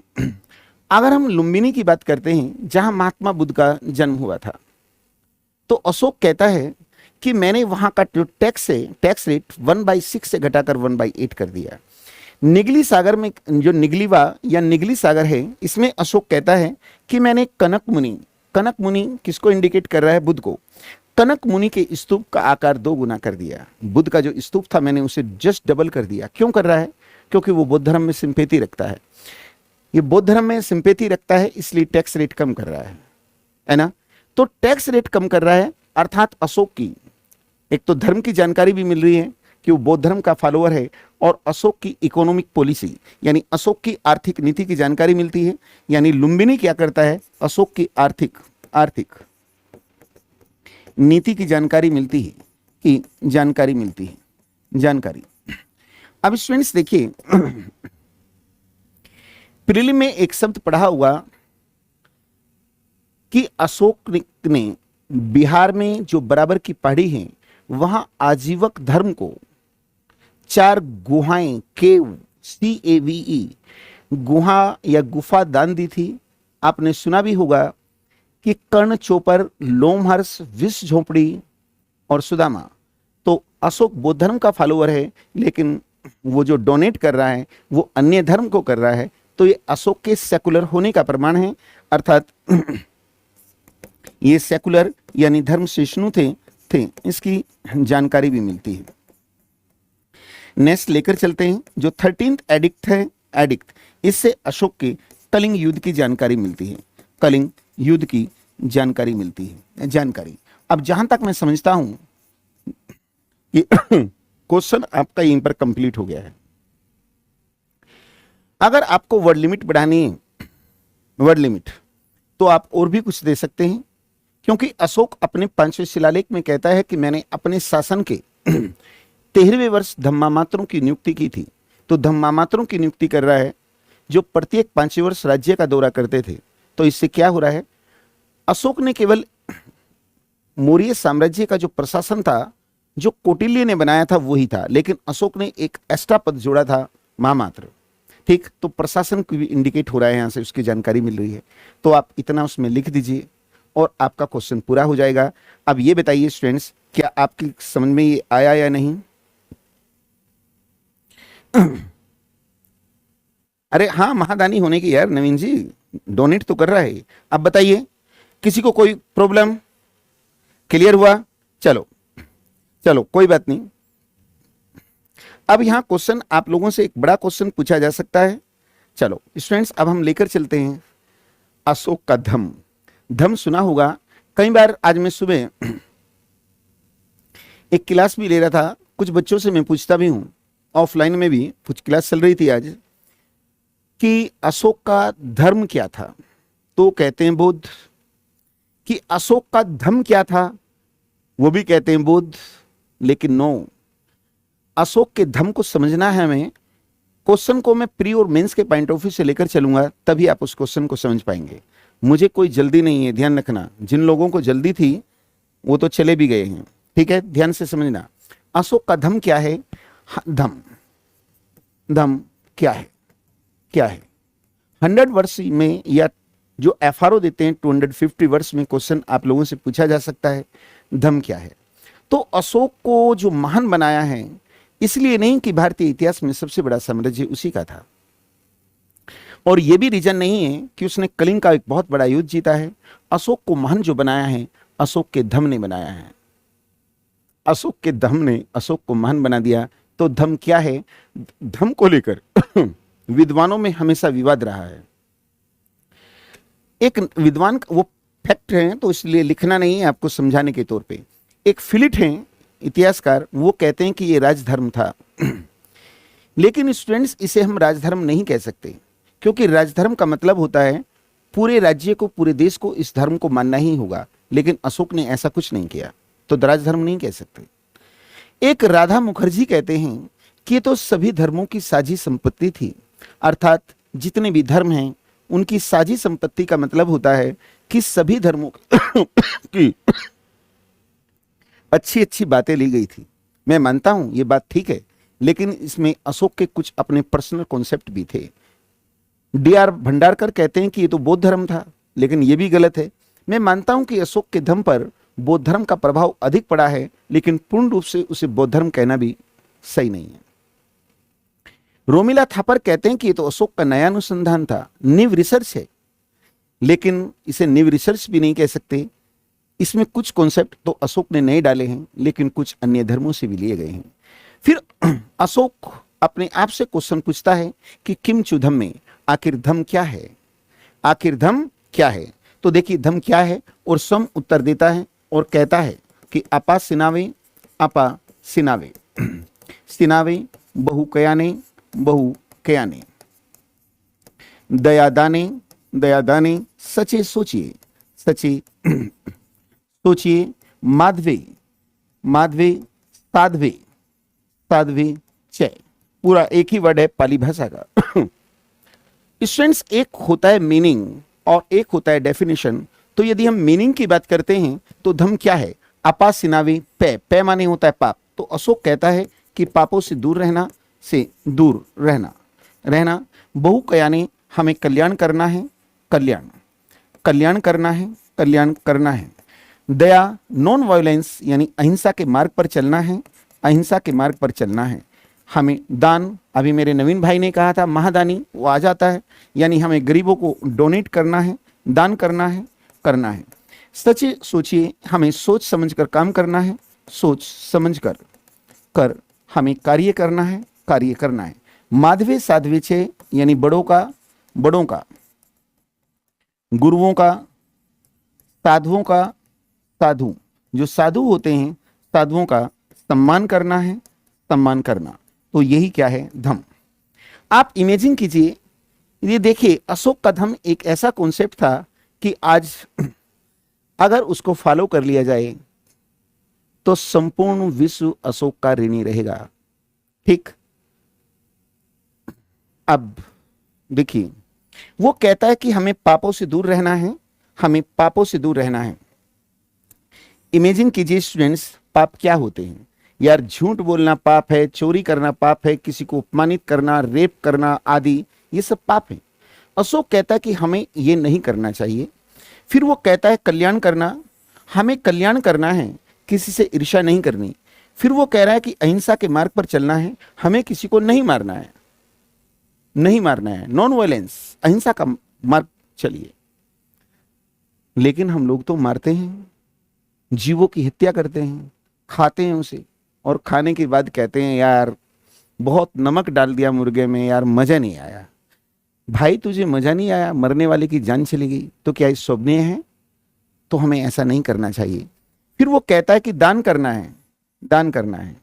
अगर हम लुम्बिनी की बात करते हैं जहां महात्मा बुद्ध का जन्म हुआ था, तो अशोक कहता है कि मैंने वहां का जो टैक्स रेट 1/6 से घटाकर 1/8 कर दिया। निगली सागर में जो निगलीवा या निगली सागर है, इसमें अशोक कहता है कि मैंने कनक मुनि किसको इंडिकेट कर रहा है, बुद्ध को, कनक मुनि के स्तूप का आकार 2 गुना कर दिया। बुद्ध का जो स्तूप था मैंने उसे जस्ट डबल कर दिया। क्यों कर रहा है? क्योंकि वो बौद्ध धर्म में सिंपैथी रखता है। ये बौद्ध धर्म में सिंपैथी रखता है, इसलिए टैक्स रेट कम कर रहा है ना। तो टैक्स रेट कम कर रहा है, अर्थात अशोक की एक तो धर्म की जानकारी भी मिल रही है कि वो बौद्ध धर्म का फॉलोअर है, और अशोक की इकोनॉमिक पॉलिसी यानी अशोक की आर्थिक नीति की जानकारी मिलती है। यानी लुम्बिनी क्या करता है? अशोक की आर्थिक नीति की जानकारी मिलती है, जानकारी। अब स्टूडेंट्स देखिए, प्रीलिम में एक शब्द पढ़ा हुआ कि अशोक ने बिहार में जो बराबर की पहाड़ी है वहां आजीवक धर्म को 4 गुहाएं, केव, CAVE, गुहा या गुफा दान दी थी। आपने सुना भी होगा कि कर्ण चोपर, लोमहर्ष, विष झोपड़ी और सुदामा। तो अशोक बौद्ध धर्म का फॉलोअर है, लेकिन वो जो डोनेट कर रहा है वो अन्य धर्म को कर रहा है। तो ये अशोक के सेकुलर होने का प्रमाण है, अर्थात ये सेकुलर यानी धर्म सहिष्णु थे, इसकी जानकारी भी मिलती है। नेक्स्ट लेकर चलते हैं, जो 13th एडिक्ट है, इससे अशोक के कलिंग युद्ध की जानकारी मिलती है। कलिंग युद्ध की जानकारी मिलती है। अब जहां तक मैं समझता हूं कि क्वेश्चन आपका यहीं पर कंप्लीट हो गया है। अगर आपको वर्ड लिमिट बढ़ानी है, तो आप और भी कुछ दे सकते हैं, क्योंकि अशोक अपने 5वें शिलालेख में कहता है कि मैंने अपने शासन के 13वें वर्ष धम्मामात्रों की नियुक्ति की थी। तो धम्मामात्रों की नियुक्ति कर रहा है जो प्रत्येक 5वें वर्ष राज्य का दौरा करते थे। तो इससे क्या हो रहा है? अशोक ने केवल मौर्य साम्राज्य का जो प्रशासन था, जो कौटिल्य ने बनाया था वही था, लेकिन अशोक ने एक एक्स्ट्रा पद जोड़ा था, महामात्र। ठीक, तो प्रशासन को भी इंडिकेट हो रहा है, यहां से उसकी जानकारी मिल रही है। तो आप इतना उसमें लिख दीजिए और आपका क्वेश्चन पूरा हो जाएगा। अब ये बताइए स्टूडेंट्स, क्या आपकी समझ में ये आया या नहीं? अरे हाँ, महादानी होने की यार, नवीन जी डोनेट तो कर रहा है। अब बताइए, किसी को कोई प्रॉब्लम? क्लियर हुआ? चलो कोई बात नहीं। अब यहां क्वेश्चन आप लोगों से एक बड़ा क्वेश्चन पूछा जा सकता है। चलो स्टूडेंट्स, अब हम लेकर चलते हैं अशोक का धम सुना होगा कई बार। आज मैं सुबह एक क्लास भी ले रहा था, कुछ बच्चों से मैं पूछता भी हूं, ऑफलाइन में भी कुछ क्लास चल रही थी आज, कि अशोक का धर्म क्या था। तो कहते हैं बुद्ध। कि अशोक का धर्म क्या था, वो भी कहते हैं बुद्ध। लेकिन नो, अशोक के धर्म को समझना है हमें। क्वेश्चन को मैं प्री और मेंस के पॉइंट ऑफ व्यू से लेकर चलूंगा, तभी आप उस क्वेश्चन को समझ पाएंगे। मुझे कोई जल्दी नहीं है, ध्यान रखना। जिन लोगों को जल्दी थी वो तो चले भी गए हैं, ठीक है, ध्यान से समझना। अशोक का धर्म क्या है? धम क्या है? 100 वर्ष में, या जो FRO देते हैं 250 वर्ष में, क्वेश्चन आप लोगों से पूछा जा सकता है, धम क्या है। तो अशोक को जो महान बनाया है, इसलिए नहीं कि भारतीय इतिहास में सबसे बड़ा साम्राज्य उसी का था, और यह भी रीजन नहीं है कि उसने कलिंग का एक बहुत बड़ा युद्ध जीता है। अशोक को महान जो बनाया है, अशोक के धम ने बनाया है। अशोक के धम ने अशोक को महान बना दिया। तो धम क्या है? धम को लेकर विद्वानों में हमेशा विवाद रहा है। एक विद्वान, वो फैक्ट है तो इसलिए लिखना नहीं है, आपको समझाने के तौर पे। एक फिलिट है इतिहासकार, वो कहते हैं कि ये राजधर्म था। लेकिन स्टूडेंट्स, इसे हम राजधर्म नहीं कह सकते, क्योंकि राजधर्म का मतलब होता है पूरे राज्य को, पूरे देश को इस धर्म को मानना ही होगा। लेकिन अशोक ने ऐसा कुछ नहीं किया, तो राजधर्म नहीं कह सकते। एक राधा मुखर्जी कहते हैं कि ये तो सभी धर्मों की साझी संपत्ति थी, अर्थात जितने भी धर्म हैं उनकी साझी संपत्ति का मतलब होता है कि सभी धर्मों की अच्छी अच्छी बातें ली गई थी। मैं मानता हूं ये बात ठीक है, लेकिन इसमें अशोक के कुछ अपने पर्सनल कॉन्सेप्ट भी थे। DR भंडारकर कहते हैं कि ये तो बौद्ध धर्म था, लेकिन ये भी गलत है। मैं मानता हूं कि अशोक के धर्म पर बौद्ध धर्म का प्रभाव अधिक पड़ा है, लेकिन पूर्ण रूप से उसे बौद्ध धर्म कहना भी सही नहीं है। रोमिला थापर कहते हैं कि ये तो अशोक का नया अनुसंधान था, नीव रिसर्च है, लेकिन इसे नीव रिसर्च भी नहीं कह सकते, इसमें कुछ कॉन्सेप्ट तो अशोक ने नए डाले हैं, लेकिन कुछ अन्य धर्मों से भी लिए गए हैं। फिर अशोक अपने आप से क्वेश्चन पूछता है कि किम चु धम्मे, आखिर धम क्या है, आखिर धम क्या है। तो देखिए धम क्या है, और स्वयं उत्तर देता है और कहता है कि अपा सिनावे, अपा सिनावे, सिनावे बहु कयाने, बहु कयाने, दयादाने, दयादाने, सचे सोचिए, सचे सोचिए, माधवे, माधवे, साधवे, साधवे चय। पूरा एक ही वर्ड है पाली भाषा का। स्टूडेंट्स, एक होता है मीनिंग और एक होता है डेफिनेशन। तो यदि हम मीनिंग की बात करते हैं तो धम क्या है, अपा सिनावे, पे माने होता है पाप। तो अशोक कहता है कि पापों से दूर रहना, से दूर रहना, रहना। बहु कयाने, हमें कल्याण करना है, कल्याण, कल्याण करना है, कल्याण करना है। दया, नॉन वायलेंस यानी अहिंसा के मार्ग पर चलना है, अहिंसा के मार्ग पर चलना है। हमें दान, अभी मेरे नवीन भाई ने कहा था महादानी, वो आ जाता है, यानी हमें गरीबों को डोनेट करना है, दान करना है, करना है। सच्चे सोचिए, हमें सोच समझकर काम करना है, सोच समझकर कर हमें कार्य करना है, कार्य करना है। माधवे साधवे छे, यानी बड़ों का, बड़ों का, गुरुओं का, साधुओं का, साधु, जो साधु होते हैं साधुओं का सम्मान करना है, सम्मान करना। तो यही क्या है, धम। आप इमेजिन कीजिए, ये देखिए अशोक का धम एक ऐसा कॉन्सेप्ट था कि आज अगर उसको फॉलो कर लिया जाए तो संपूर्ण विश्व अशोक का ऋणी रहेगा। ठीक, अब देखिए वो कहता है कि हमें पापों से दूर रहना है, हमें पापों से दूर रहना है। इमेजिन कीजिए स्टूडेंट्स, पाप क्या होते हैं यार, झूठ बोलना पाप है, चोरी करना पाप है, किसी को अपमानित करना, रेप करना आदि, ये सब पाप है। अशोक कहता है कि हमें ये नहीं करना चाहिए। फिर वो कहता है कल्याण करना, हमें कल्याण करना है, किसी से ईर्ष्या नहीं करनी। फिर वो कह रहा है कि अहिंसा के मार्ग पर चलना है, हमें किसी को नहीं मारना है, नहीं मारना है, नॉन वायलेंस, अहिंसा का मार्ग चलिए। लेकिन हम लोग तो मारते हैं, जीवों की हत्या करते हैं, खाते हैं उसे, और खाने के बाद कहते हैं यार बहुत नमक डाल दिया मुर्गे में, यार मजा नहीं आया। भाई तुझे मजा नहीं आया, मरने वाले की जान चली गई, तो क्या इस शोभनीय है? तो हमें ऐसा नहीं करना चाहिए। फिर वो कहता है कि दान करना है, दान करना है,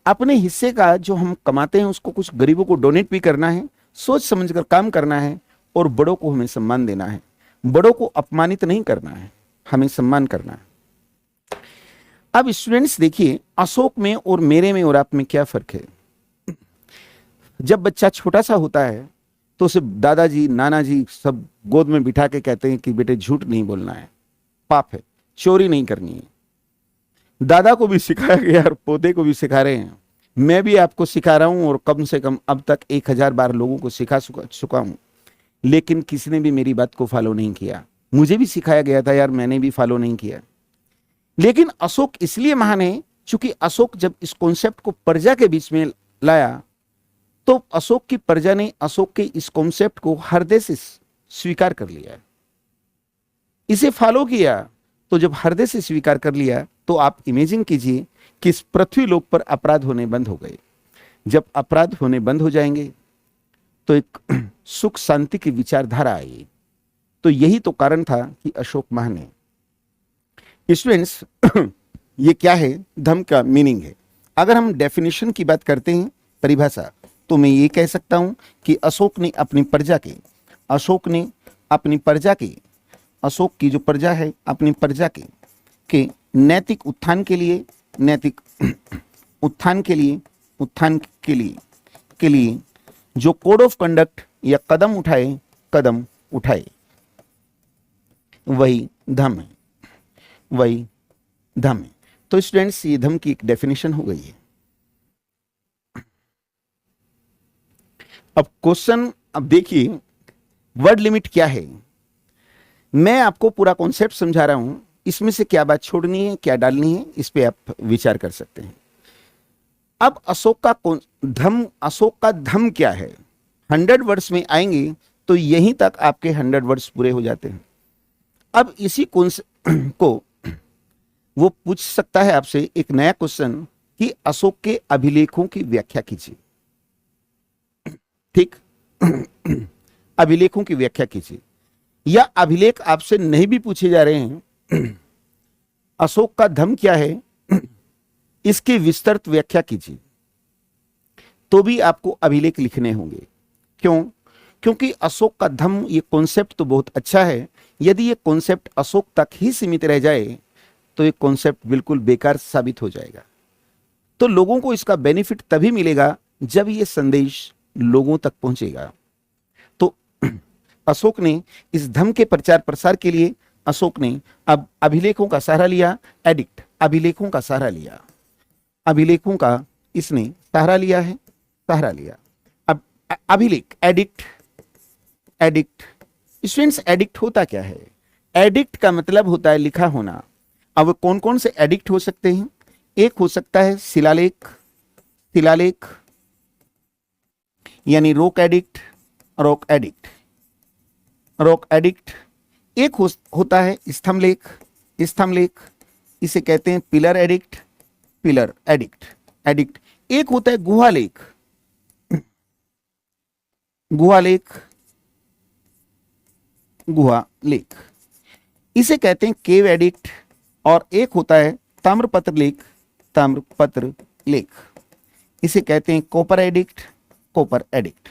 अपने हिस्से का जो हम कमाते हैं उसको कुछ गरीबों को डोनेट भी करना है, सोच समझकर काम करना है, और बड़ों को हमें सम्मान देना है, बड़ों को अपमानित नहीं करना है, हमें सम्मान करना है। अब स्टूडेंट्स देखिए, अशोक में और मेरे में और आप में क्या फर्क है। जब बच्चा छोटा सा होता है तो उसे दादाजी नाना जी सब गोद में बिठा के कहते हैं कि बेटे झूठ नहीं बोलना है, पाप है, चोरी नहीं करनी है। दादा को भी सिखाया गया और पोते को भी सिखा रहे हैं, मैं भी आपको सिखा रहा हूं, और कम से कम अब तक 1000 बार लोगों को सिखा चुका हूं, लेकिन किसी ने भी मेरी बात को फॉलो नहीं किया। मुझे भी सिखाया गया था यार, मैंने भी फॉलो नहीं किया। लेकिन अशोक इसलिए महान है क्योंकि अशोक जब इस कॉन्सेप्ट को प्रजा के बीच में लाया तो अशोक की प्रजा ने अशोक के इस कॉन्सेप्ट को हृदय से स्वीकार कर लिया, इसे फॉलो किया। तो जब हृदय से स्वीकार कर लिया तो आप इमेजिन कीजिए कि इस पृथ्वी लोक पर अपराध होने बंद हो गए। जब अपराध होने बंद हो जाएंगे तो एक सुख शांति की विचारधारा आई। तो यही तो कारण था कि अशोक महान है। स्टूडेंट्स, ये क्या है, धम्म का मीनिंग है। अगर हम डेफिनेशन की बात करते हैं, परिभाषा, तो मैं ये कह सकता हूं कि अशोक ने अपनी प्रजा के, अशोक ने अपनी प्रजा के, अशोक की जो प्रजा है अपनी प्रजा के नैतिक उत्थान के लिए, नैतिक उत्थान के लिए, उत्थान के लिए जो कोड ऑफ कंडक्ट या कदम उठाए, कदम उठाए, वही धम्म है, वही धम्म है। तो स्टूडेंट्स, ये धम्म की एक डेफिनेशन हो गई है। अब क्वेश्चन, अब देखिए वर्ड लिमिट क्या है। मैं आपको पूरा कॉन्सेप्ट समझा रहा हूं, इसमें से क्या बात छोड़नी है, क्या डालनी है, इस पे आप विचार कर सकते हैं। अब अशोक का धम्म क्या है। 100 वर्ड्स में आएंगे तो यहीं तक आपके 100 वर्ड्स पूरे हो जाते हैं। अब इसी को वो पूछ सकता है आपसे एक नया क्वेश्चन कि अशोक के अभिलेखों की व्याख्या कीजिए। ठीक। अभिलेखों की व्याख्या कीजिए। या अभिलेख आपसे नहीं भी पूछे जा रहे हैं, अशोक का धर्म क्या है इसकी विस्तृत व्याख्या कीजिए, तो भी आपको अभिलेख लिखने होंगे। क्यों? क्योंकि अशोक का धम्म ये कॉन्सेप्ट तो बहुत अच्छा है, यदि ये कॉन्सेप्ट अशोक तक ही सीमित रह जाए तो ये कॉन्सेप्ट बिल्कुल बेकार साबित हो जाएगा। तो लोगों को इसका बेनिफिट तभी मिलेगा जब ये संदेश लोगों तक पहुंचेगा। तो अशोक ने इस धम्म के प्रचार प्रसार के लिए अशोक ने अब अभिलेखों का सहारा लिया, एडिक्ट, अभिलेखों का सहारा लिया, अभिलेखों का इसने सहारा लिया है, सहारा लिया। अब अभिलेख, एडिक्ट, एडिक्ट स्टूडेंट्स, एडिक्ट होता क्या है? एडिक्ट का मतलब होता है लिखा होना। अब कौन कौन से एडिक्ट हो सकते हैं? एक हो सकता है शिलालेख, शिलालेख यानी rock edict, rock edict, rock edict. एक होता है स्तंभलेख, स्तंभलेख, इसे कहते हैं pillar addict, pillar addict, addict. एक होता है गुहालेख, गुहालेख, गुहालेख, इसे कहते हैं केव एडिक्ट। और एक होता है ताम्रपत्र लेख, ताम्रपत्र लेख, इसे कहते हैं कॉपर एडिक्ट, कॉपर एडिक्ट।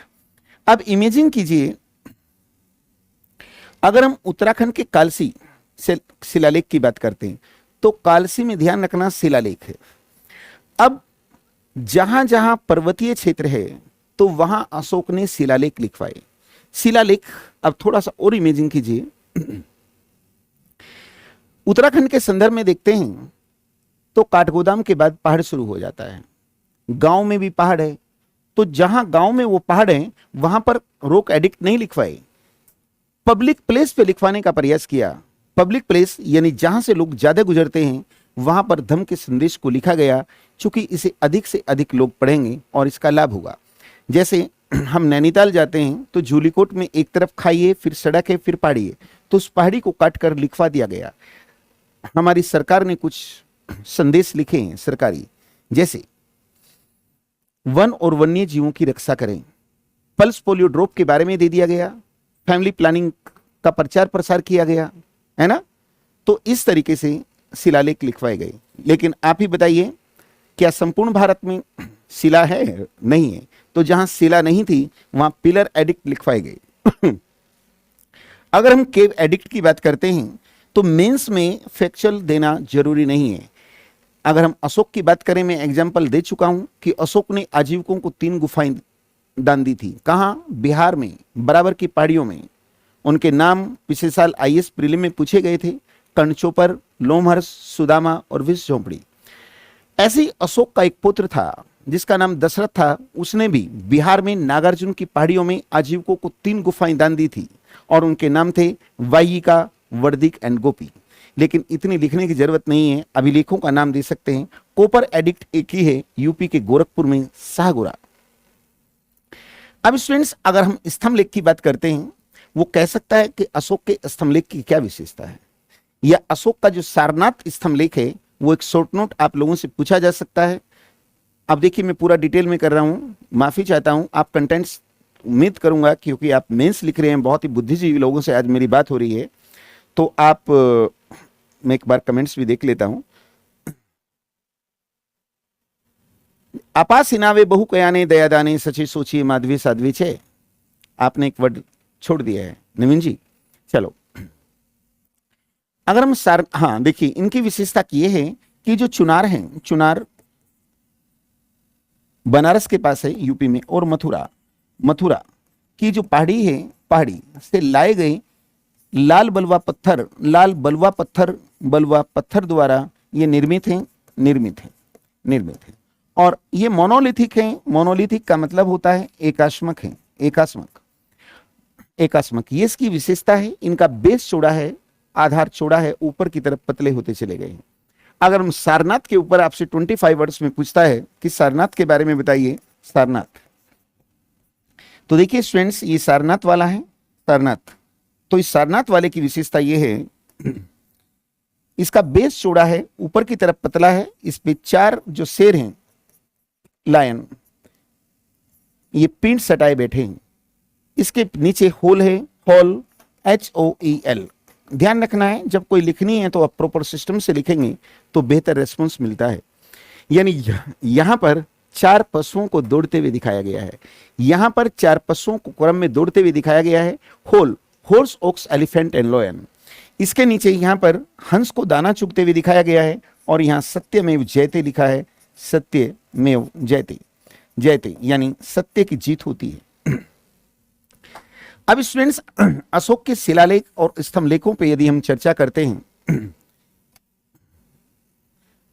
अब इमेजिन कीजिए, अगर हम उत्तराखंड के कालसी से शिलालेख की बात करते हैं तो कालसी में ध्यान रखना शिलालेख है। अब जहां जहां पर्वतीय क्षेत्र है तो वहां अशोक ने शिलालेख लिखवाए। शिलालेख, अब थोड़ा सा और इमेजिन कीजिए, उत्तराखंड के संदर्भ में देखते हैं तो काठगोदाम के बाद पहाड़ शुरू हो जाता है, गांव में भी पहाड़ है। तो जहां गांव में वो पहाड़ है वहां पर रॉक एडिक्ट नहीं लिखवाए, पब्लिक प्लेस पे लिखवाने का प्रयास किया। पब्लिक प्लेस यानी जहां से लोग ज्यादा गुजरते हैं वहां पर धम्म के संदेश को लिखा गया, चूंकि इसे अधिक से अधिक लोग पढ़ेंगे और इसका लाभ होगा। जैसे हम नैनीताल जाते हैं तो झूलीकोट में एक तरफ खाई है, फिर सड़क है, फिर पहाड़ी है, तो उस पहाड़ी को काट कर लिखवा दिया गया। हमारी सरकार ने कुछ संदेश लिखे हैं सरकारी, जैसे वन और वन्य जीवों की रक्षा करें, पल्स पोलियो ड्रॉप के बारे में दे दिया गया, फैमिली प्लानिंग का प्रचार प्रसार किया गया, है ना। तो इस तरीके से शिलालेख लिखवाए गए। लेकिन आप ही बताइए, क्या संपूर्ण भारत में शिला है? नहीं है। तो जहां शिला नहीं थी वहां पिलर एडिक्ट लिखवाए गए। अगर हम केव एडिक्ट की बात करते हैं तो मेंस में फैक्चुअल देना जरूरी नहीं है। अगर हम अशोक की बात करें, मैं एग्जांपल दे चुका हूं कि अशोक ने आजीविकों को 3 गुफाएं दान दी थी। कहां? बिहार में, बराबर की पहाड़ियों में। उनके नाम पिछले साल आईएएस प्रीलिम में पूछे गए थे, कर्णचोपर, लोमहर्ष, सुदामा और विष झोंपड़ी। ऐसे ही अशोक का एक पुत्र था जिसका नाम दशरथ था, उसने भी बिहार में नागार्जुन की पहाड़ियों में आजीविकों को 3 गुफाएं दान दी थी और उनके नाम थे वायिका, वर्दिक एंड गोपी। लेकिन इतनी लिखने की जरूरत नहीं है, अभिलेखों का नाम दे सकते हैं। कॉपर एडिक्ट एक ही है, यूपी के गोरखपुर में शाहगुरा। अब स्टूडेंट्स, अगर हम स्तंभलेख की बात करते हैं, वो कह सकता है कि अशोक के स्तंभलेख की क्या विशेषता है, या अशोक का जो सारनाथ स्तंभलेख है वो एक शॉर्ट नोट आप लोगों से पूछा जा सकता है। अब देखिए, मैं पूरा डिटेल में कर रहा हूं, माफी चाहता हूं। आप कंटेंट्स उम्मीद करूंगा क्योंकि आप मेंस लिख रहे हैं, बहुत ही बुद्धिजीवी लोगों से आज मेरी बात हो रही है, तो आप मैं एक बार कमेंट्स भी देख लेता हूं। आपा सिनावे बहु कयाने दयादाने सचे सोचिए माधवी साध्वी छे। आपने एक वर्ड छोड़ दिया है नवीन जी। चलो, अगर हम हाँ देखिए, इनकी विशेषता ये है कि जो चुनार हैं, चुनार बनारस के पास है यूपी में, और मथुरा, मथुरा की जो पहाड़ी है, पहाड़ी से लाए गए लाल बलुआ पत्थर, लाल बलुआ पत्थर, बलुआ पत्थर द्वारा ये निर्मित हैं, निर्मित है, निर्मित है। और ये मोनोलिथिक है। मोनोलिथिक का मतलब होता है एकाश्मक है, एकाश्मक, एकाश्मक। ये इसकी विशेषता है। इनका बेस चौड़ा है, आधार चौड़ा है, ऊपर की तरफ पतले होते चले गए हैं। अगर हम सारनाथ के ऊपर आपसे 25 वर्ड्स में पूछता है कि सारनाथ के बारे में बताइए, सारनाथ, तो देखिए स्टूडेंट्स, ये सारनाथ वाला है, सारनाथ। तो इस सारनाथ वाले की विशेषता ये है, इसका बेस चौड़ा है, ऊपर की तरफ पतला है, इस पे 4 जो शेर हैं लायन, ये पीठ सटाए बैठे हैं, इसके नीचे होल है, होल HOEL। ध्यान रखना है जब कोई लिखनी है तो आप प्रॉपर सिस्टम से लिखेंगे तो बेहतर रेस्पॉन्स मिलता है। यानी यहां पर 4 पशुओं को दौड़ते हुए दिखाया गया है, यहां पर 4 पशुओं को क्रम में दौड़ते हुए दिखाया गया है, whole horse ox elephant and lion. इसके नीचे यहां पर हंस को दाना चुगते हुए दिखाया गया है और यहां सत्यमेव जयते लिखा है, सत्यमेव जयते, जयते यानी सत्य की जीत होती है। अब स्टूडेंट्स, अशोक के शिलालेख और स्तंभलेखों पे यदि हम चर्चा करते हैं,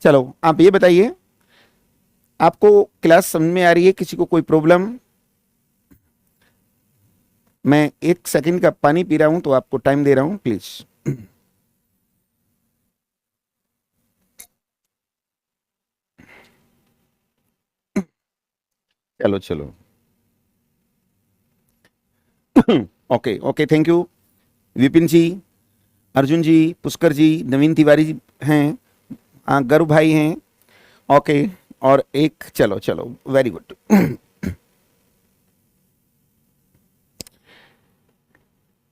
चलो आप ये बताइए, आपको क्लास समझ में आ रही है? किसी को कोई प्रॉब्लम? मैं 1 सेकंड का पानी पी रहा हूं तो आपको टाइम दे रहा हूं, प्लीज। चलो चलो, okay okay, thank you. Vipin ji, Arjun ji, Pushkar ji, Naveen Tiwari ji हैं, गर्व भाई हैं, ओके। और एक, चलो चलो, वेरी गुड।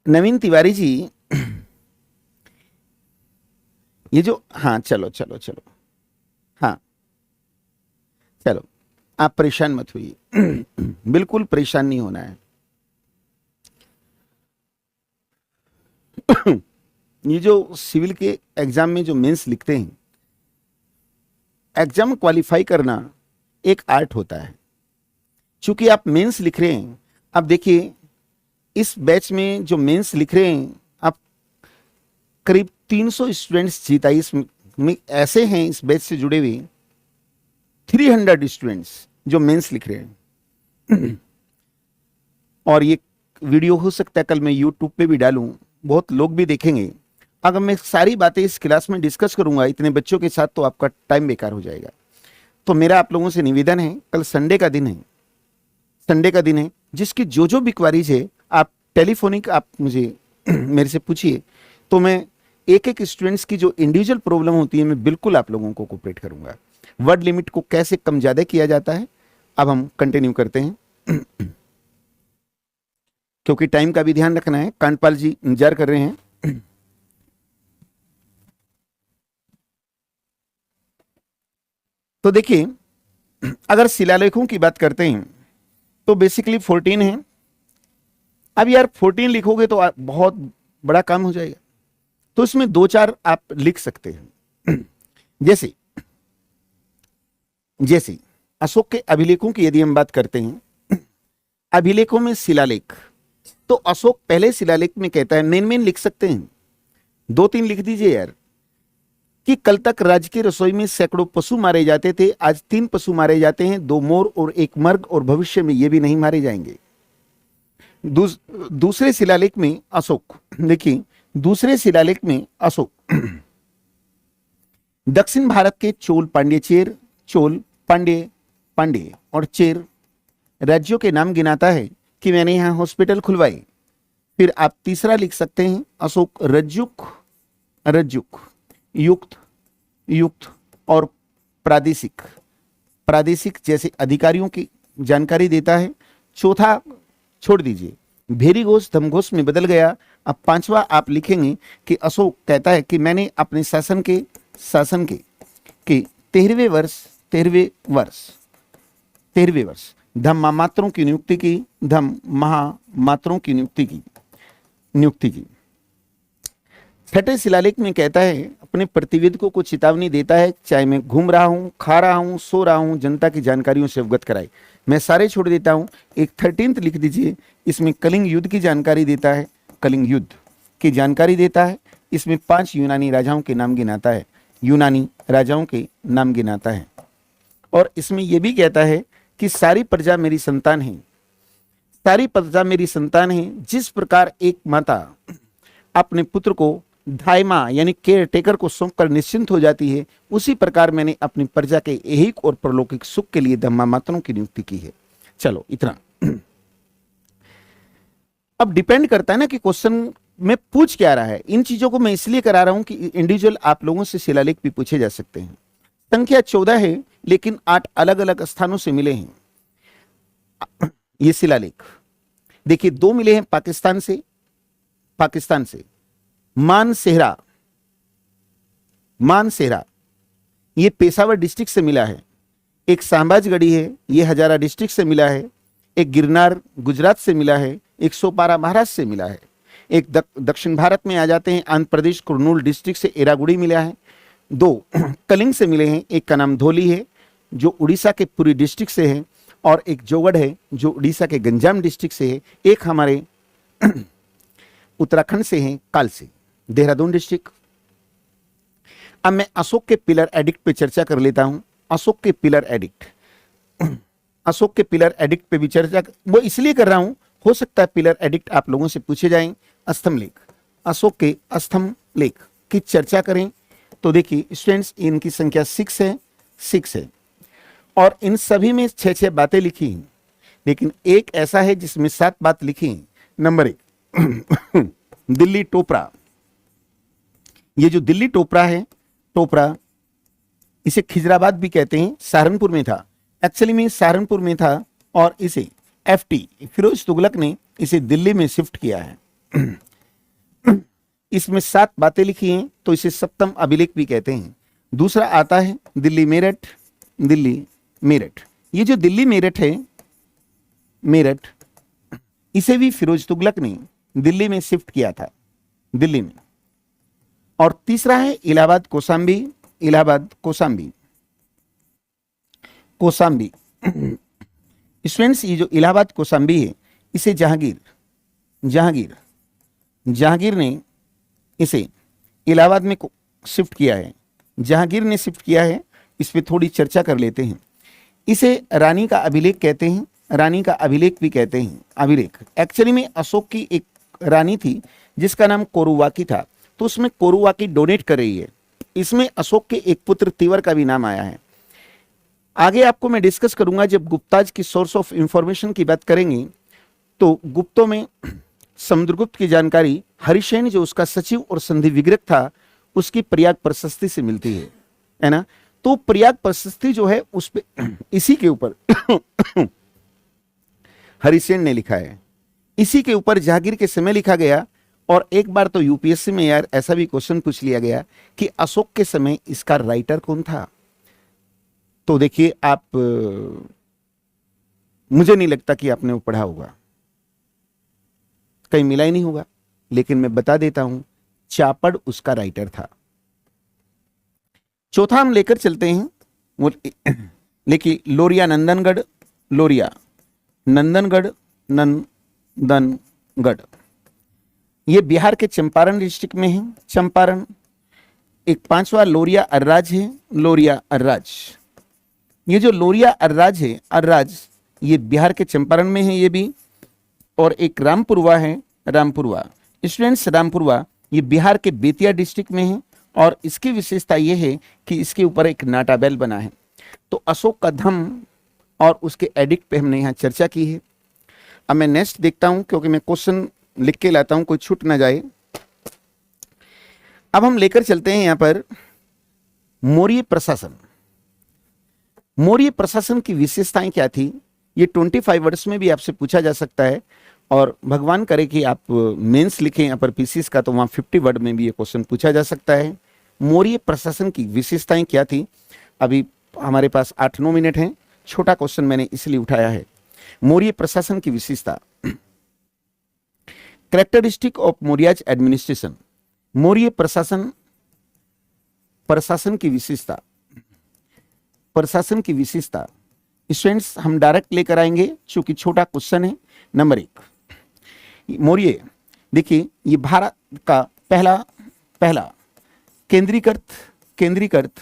नवीन तिवारी जी, ये जो, हाँ चलो चलो चलो, हाँ चलो, आप परेशान मत होइए, बिल्कुल परेशान नहीं होना है। ये जो सिविल के एग्जाम में जो मेंस लिखते हैं, एग्जाम क्वालिफाई करना एक आर्ट होता है। चूंकि आप मेंस लिख रहे हैं, अब देखिए इस बैच में जो मेंस लिख रहे हैं, आप करीब 300 स्टूडेंट्स जीता, इसमें ऐसे हैं इस बैच से जुड़े हुए 300 स्टूडेंट्स जो मेंस लिख रहे हैं। और ये वीडियो हो सकता है कल मैं यूट्यूब पे भी डालूं, बहुत लोग भी देखेंगे। अगर मैं सारी बातें इस क्लास में डिस्कस करूंगा इतने बच्चों के साथ तो आपका टाइम बेकार हो जाएगा। तो मेरा आप लोगों से निवेदन है, कल संडे का दिन है, संडे का दिन है, जिसकी जो भी क्वारीज है आप टेलीफोनिक आप मुझे मेरे से पूछिए, तो मैं एक एक स्टूडेंट्स की जो इंडिविजुअल प्रॉब्लम होती है मैं बिल्कुल आप लोगों को कोऑपरेट करूंगा। वर्ड लिमिट को कैसे कम ज्यादा किया जाता है, अब हम कंटिन्यू करते हैं, क्योंकि टाइम का भी ध्यान रखना है। कांतपाल जी इंतजार कर रहे हैं। तो देखिए, अगर शिलालेखों की बात करते हैं तो बेसिकली 14 है। अब यार 14 लिखोगे तो बहुत बड़ा काम हो जाएगा, तो इसमें 2-4 आप लिख सकते हैं। जैसे जैसे अशोक के अभिलेखों की यदि हम बात करते हैं, अभिलेखों में शिलालेख, तो अशोक पहले शिलालेख में कहता है, मेन लिख सकते हैं, 2-3 लिख दीजिए यार, कि कल तक राज्य की रसोई में सैकड़ों पशु मारे जाते थे, आज 3 पशु मारे जाते हैं, 2 मोर और 1 मर्ग, और भविष्य में ये भी नहीं मारे जाएंगे। दूसरे शिलालेख में अशोक, देखिए दूसरे शिलालेख में अशोक दक्षिण भारत के चोल पांड्य चेर, चोल पांड्य पांड्य और चेर राज्यों के नाम गिनाता है कि मैंने यहां हॉस्पिटल खुलवाए। फिर आप तीसरा लिख सकते हैं, अशोक रज्जुक, रज्जुक, युक्त, युक्त और प्रादेशिक, प्रादेशिक जैसे अधिकारियों की जानकारी देता है। चौथा छोड़ दीजिए, भेरी घोष धमघोष में बदल गया। अब 5वां आप लिखेंगे कि अशोक कहता है कि मैंने अपने शासन के 13वें वर्ष धम महामात्रों की नियुक्ति की, धम महामात्रों की नियुक्ति की। छठे शिलालेख में कहता है, अपने प्रतिवेदकों को चेतावनी देता है, चाहे मैं घूम रहा हूं, खा रहा हूं, सो रहा हूं, जनता की जानकारियों से अवगत कराए। मैं सारे छोड़ देता हूं, एक 13th लिख दीजिए, इसमें कलिंग युद्ध की जानकारी देता है, कलिंग युद्ध की जानकारी देता है। इसमें 5 यूनानी राजाओं के नाम गिनाता है, यूनानी राजाओं के नाम गिनाता है। और इसमें यह भी कहता है कि सारी प्रजा मेरी संतान है, सारी प्रजा मेरी संतान है। जिस प्रकार एक माता अपने पुत्र को धायमा यानी केयर टेकर को सौंपकर निश्चिंत हो जाती है, उसी प्रकार मैंने अपनी प्रजा के ऐहिक और परलौकिक सुख के लिए धम्मामात्रों की नियुक्ति की है। चलो इतना। अब डिपेंड करता है ना कि क्वेश्चन मैं पूछ क्या रहा है, इन चीजों को मैं इसलिए करा रहा हूं कि इंडिविजुअल आप लोगों से शिलालेख भी पूछे जा सकते हैं। संख्या 14 है, लेकिन 8 अलग अलग स्थानों से मिले हैं ये शिलालेख। देखिए, 2 मिले हैं पाकिस्तान से मानसेहरा ये पेशावर डिस्ट्रिक्ट से मिला है। एक सांबाजगढ़ी है, ये हजारा डिस्ट्रिक्ट से मिला है। एक गिरनार गुजरात से मिला है। एक सोपारा महाराष्ट्र से मिला है। एक दक्षिण भारत में आ जाते हैं, आंध्र प्रदेश कुर्नूल डिस्ट्रिक्ट से एरागुड़ी मिला है। 2 कलिंग से मिले हैं, एक का नाम धोली है जो उड़ीसा के पुरी डिस्ट्रिक्ट से है, और एक जोगढ़ है जो उड़ीसा के गंजाम डिस्ट्रिक्ट से है। एक हमारे उत्तराखंड से है, काल से, देहरादून डिस्ट्रिक्ट। अब मैं अशोक के पिलर एडिक्ट पे चर्चा कर लेता हूं। अशोक के पिलर एडिक्ट पे भी चर्चा वो इसलिए कर रहा हूं, हो सकता है पिलर एडिक्ट आप लोगों से पूछे जाएं। अस्थम लेख, अशोक के अस्थम लेख की चर्चा करें तो देखिए स्टूडेंट्स, इनकी संख्या 6 है, और इन सभी में 6 बातें लिखी हैं, लेकिन एक ऐसा है जिसमें 7 बात लिखी हैं। नंबर 1 दिल्ली टोपरा। ये जो दिल्ली टोपरा है, टोपरा इसे खिजराबाद भी कहते हैं, सहारनपुर में था। एक्चुअली में सहारनपुर में था, और इसे एफटी फिरोज तुगलक ने इसे दिल्ली में शिफ्ट किया है। इसमें 7 बातें लिखी हैं, तो इसे सप्तम अभिलेख भी कहते हैं। दूसरा आता है दिल्ली मेरठ। ये जो दिल्ली मेरठ है, इसे भी फिरोज तुगलक ने दिल्ली में शिफ्ट किया था, दिल्ली में। और तीसरा है इलाहाबाद कोसांबी। स्टूडेंट्स, ये जो इलाहाबाद कोसांबी है, इसे जहांगीर ने इसे इलाहाबाद में शिफ्ट किया है। जहांगीर ने शिफ्ट किया है, इस पे थोड़ी चर्चा कर लेते हैं। इसे रानी का अभिलेख कहते हैं, रानी का अभिलेख भी कहते हैं। अभिलेख एक्चुअली में अशोक की एक रानी थी जिसका नाम कोरुवाकी था, तो उसमें कोरुवाकी डोनेट कर रही है। इसमें अशोक के एक पुत्र तिवर का भी नाम आया है। आगे आपको मैं डिस्कस करूंगा, जब गुप्ताज की सोर्स ऑफ इंफॉर्मेशन की बात करेंगे, तो गुप्तों में समुद्रगुप्त की जानकारी हरिशेन जो उसका सचिव और संधि विग्रह था, उसकी प्रयाग प्रशस्ति से मिलती है ना। तो प्रयाग प्रशस्ति जो है उस पे इसी के ऊपर हरिसेन ने लिखा है, इसी के ऊपर जहांगीर के समय लिखा गया। और एक बार तो यूपीएससी में यार ऐसा भी क्वेश्चन पूछ लिया गया कि अशोक के समय इसका राइटर कौन था। तो देखिए आप, मुझे नहीं लगता कि आपने वो पढ़ा होगा, कहीं मिला ही नहीं होगा, लेकिन मैं बता देता हूं, चापड़ उसका राइटर था। चौथा हम लेकर चलते हैं, वो देखिए लोरिया नंदनगढ़, ये बिहार के चंपारण डिस्ट्रिक्ट में है। चंपारण। एक 5वां लोरिया अर्राज है, ये जो लोरिया अर्राज है, ये बिहार के चंपारण में है ये भी। और एक रामपुरवा है, स्टूडेंट्स रामपुरवा, ये बिहार के बेतिया डिस्ट्रिक्ट में है, और इसकी विशेषता ये है कि इसके ऊपर एक नाटाबेल बना है। तो अशोक का धम्म और उसके एडिक्ट पे हमने यहाँ चर्चा की है। अब मैं नेक्स्ट देखता हूं, क्योंकि मैं क्वेश्चन लिख के लाता हूं, कोई छूट ना जाए। अब हम लेकर चलते हैं यहां पर मौर्य प्रशासन की विशेषताएं क्या थी। ये 25 वर्ड्स में भी आपसे पूछा जा सकता है, और भगवान करे कि आप मेंस लिखें यहाँ पर पीसीएस का, तो वहां 50 वर्ड में भी ये क्वेश्चन पूछा जा सकता है। मौर्य प्रशासन की विशेषताएं क्या थी। अभी हमारे पास 8-9 मिनट हैं, छोटा क्वेश्चन मैंने इसलिए उठाया है। मौर्य प्रशासन की विशेषता, characteristic of Mauryas administration. Maurya प्रशासन की विशेषता स्टूडेंट्स हम डायरेक्ट लेकर आएंगे, चूंकि छोटा क्वेश्चन है। नंबर 1, मौर्य, देखिए ये भारत का पहला केंद्रीकृत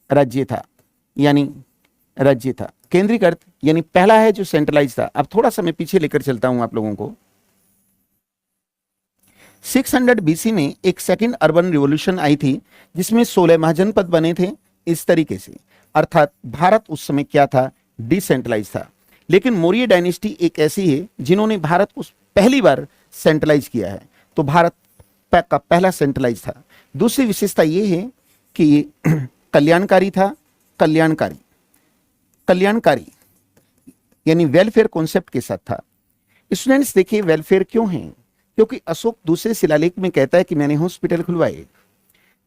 राज्य था, यानी केंद्रीकृत यानी पहला है जो सेंट्रलाइज था। अब थोड़ा सा मैं पीछे लेकर चलता हूं आप लोगों को। 600 बीसी में एक सेकंड अर्बन रिवॉल्यूशन आई थी, जिसमें 16 महाजनपद बने थे इस तरीके से, अर्थात भारत उस समय क्या था, डिसेंट्रलाइज था। लेकिन मौर्य डायनेस्टी एक ऐसी है जिन्होंने भारत को पहली बार सेंट्रलाइज किया है। तो भारत का पहला सेंट्रलाइज था। दूसरी विशेषता ये है कि कल्याणकारी था, कल्याणकारी कल्याणकारी यानी वेलफेयर कॉन्सेप्ट के साथ था। स्टूडेंट्स देखिए वेलफेयर क्यों है, क्योंकि अशोक दूसरे शिलालेख में कहता है कि मैंने हॉस्पिटल खुलवाए।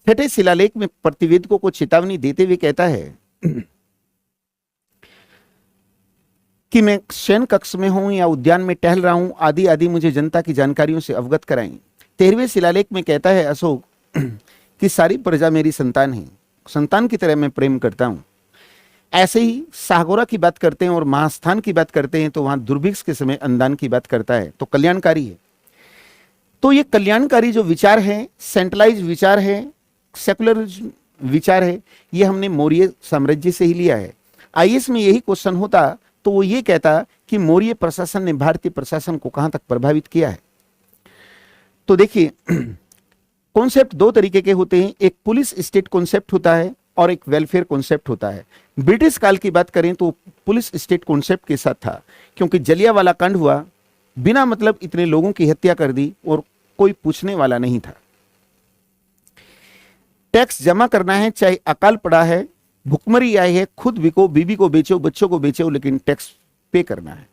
छठे शिलालेख में प्रतिवेदकों को चेतावनी देते हुए कहता है कि मैं शयन कक्ष में हूं या उद्यान में टहल रहा हूं, आदि आदि मुझे जनता की जानकारियों से अवगत कराएं। 13वें शिलालेख में कहता है अशोक कि सारी प्रजा मेरी संतान है, संतान की तरह मैं प्रेम करता हूं। ऐसे ही सागोरा की बात करते हैं और महास्थान की बात करते हैं तो वहां दुर्भिक्ष के समय अन्नदान की बात करता है, तो कल्याणकारी है। तो ये कल्याणकारी जो विचार है, सेंट्रलाइज विचार है, सेकुलर विचार है, ये हमने मौर्य साम्राज्य से ही लिया है। आईएएस में यही क्वेश्चन होता तो वो ये कहता कि मौर्य प्रशासन ने भारतीय प्रशासन को कहां तक प्रभावित किया है। तो देखिए कॉन्सेप्ट दो तरीके के होते हैं, एक पुलिस स्टेट कॉन्सेप्ट होता है और एक वेलफेयर कॉन्सेप्ट होता है। ब्रिटिश काल की बात करें तो पुलिस स्टेट कॉन्सेप्ट के साथ था, क्योंकि जलियांवाला कांड हुआ, बिना मतलब इतने लोगों की हत्या कर दी और कोई पूछने वाला नहीं था। टैक्स जमा करना है, चाहे अकाल पड़ा है, भुखमरी आई है, खुद बिको, बीबी को बेचो, बच्चों को बेचो, लेकिन टैक्स पे करना है।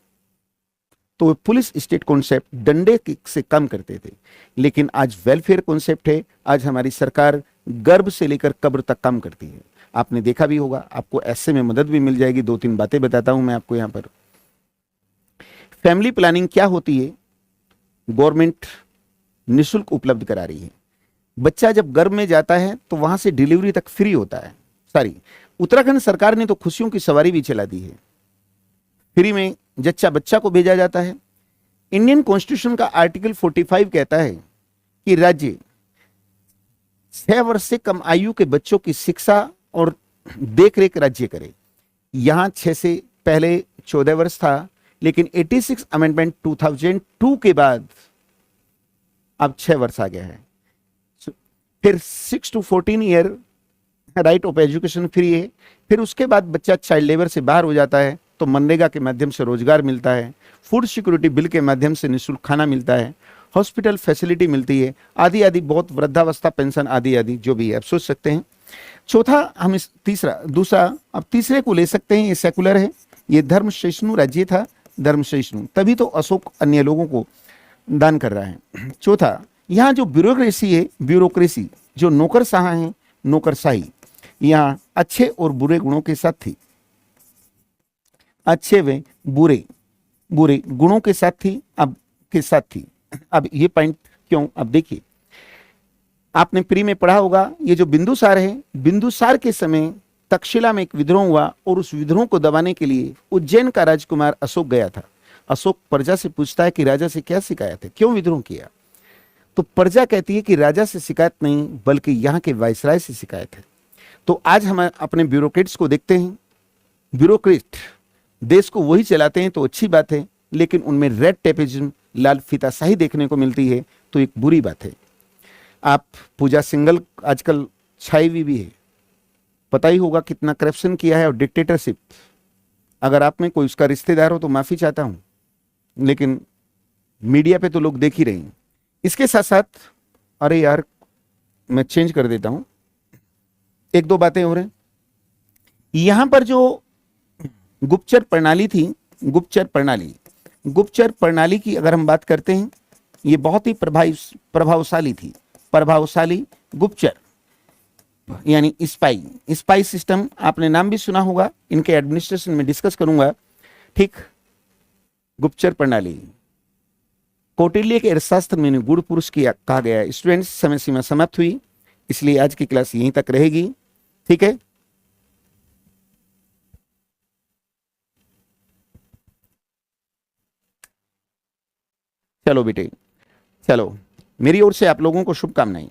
तो पुलिस स्टेट कॉन्सेप्ट डंडे से कम करते थे, लेकिन आज वेलफेयर कॉन्सेप्ट है। आज हमारी सरकार गर्भ से लेकर कब्र तक काम करती है। आपने देखा भी होगा, आपको ऐसे में मदद भी मिल जाएगी। दो तीन बातें बताता हूं मैं आपको यहां पर। फैमिली प्लानिंग क्या होती है, गवर्नमेंट निःशुल्क उपलब्ध करा रही है। बच्चा जब गर्भ में जाता है तो वहां से डिलीवरी तक फ्री होता है। सारी उत्तराखंड सरकार ने तो खुशियों की सवारी भी चला दी है, फ्री में जच्चा बच्चा को भेजा जाता है। इंडियन कॉन्स्टिट्यूशन का आर्टिकल 45 कहता है कि राज्य 6 वर्ष से कम आयु के बच्चों की शिक्षा और देखरेख राज्य करे। यहां 6 से पहले 14 वर्ष था, लेकिन 86 अमेंडमेंट 2002 के बाद अब 6 वर्ष आ गया है। फिर 6 to 14 year right of education free है। फिर उसके बाद बच्चा चाइल्ड लेबर से बाहर हो जाता है तो मनरेगा के माध्यम से रोजगार मिलता है, फूड सिक्योरिटी बिल के माध्यम से निःशुल्क खाना मिलता है, हॉस्पिटल फैसिलिटी मिलती है, आदि आदि, बहुत वृद्धावस्था पेंशन आदि आदि जो भी है आप सोच सकते हैं। चौथा हम इस दूसरा अब तीसरे को ले सकते हैं, ये सेकुलर है। ये धर्म सहिष्णु राज्य था, धर्म सहिष्णु, तभी तो अशोक अन्य लोगों को दान कर रहा है। चौथा, यहाँ जो ब्यूरोक्रेसी है, ब्यूरोक्रेसी जो नौकरशाह है, नौकरशाही, यहाँ अच्छे और बुरे गुणों के साथ थी, अच्छे व बुरे बुरे गुणों के साथ थी, अब ये पॉइंट क्यों, अब देखिए आपने प्री में पढ़ा होगा, ये जो बिंदुसार है, बिंदुसार के समय तक्षशिला में एक विद्रोह हुआ और उस विद्रोह को दबाने के लिए उज्जैन का राजकुमार अशोक गया था। अशोक प्रजा से पूछता है कि राजा से क्या शिकायत है, क्यों विद्रोह किया? तो प्रजा कहती है कि राजा से शिकायत नहीं, बल्कि यहाँ के वायसराय से शिकायत है। तो आज हम अपने ब्यूरोक्रेट्स को देखते हैं, ब्यूरोक्रेट देश को वही चलाते हैं तो अच्छी बात है, लेकिन उनमें रेड टेपिज्म, लाल फीताशाही देखने को मिलती है तो एक बुरी बात है। आप पूजा सिंघल आजकल छाई हुई भी है, पता ही होगा कितना करप्शन किया है और डिक्टेटरशिप। अगर आप में कोई उसका रिश्तेदार हो तो माफी चाहता हूं, लेकिन मीडिया पे तो लोग देख ही रहे हैं। इसके साथ साथ, अरे यार मैं चेंज कर देता हूं, एक दो बातें हो रही। यहां पर जो गुप्तचर प्रणाली थी, गुप्तचर प्रणाली की अगर हम बात करते हैं, ये बहुत ही प्रभावशाली थी। प्रभावशाली गुप्तचर यानी स्पाई सिस्टम, आपने नाम भी सुना होगा, इनके एडमिनिस्ट्रेशन में डिस्कस करूंगा। ठीक, गुप्तचर प्रणाली कौटिल्य के अर्थशास्त्र में गुण पुरुष किया कहा गया है। स्टूडेंट्स, समय सीमा समाप्त हुई, इसलिए आज की क्लास यहीं तक रहेगी। ठीक है, चलो बेटे, चलो, मेरी ओर से आप लोगों को शुभकामनाएं।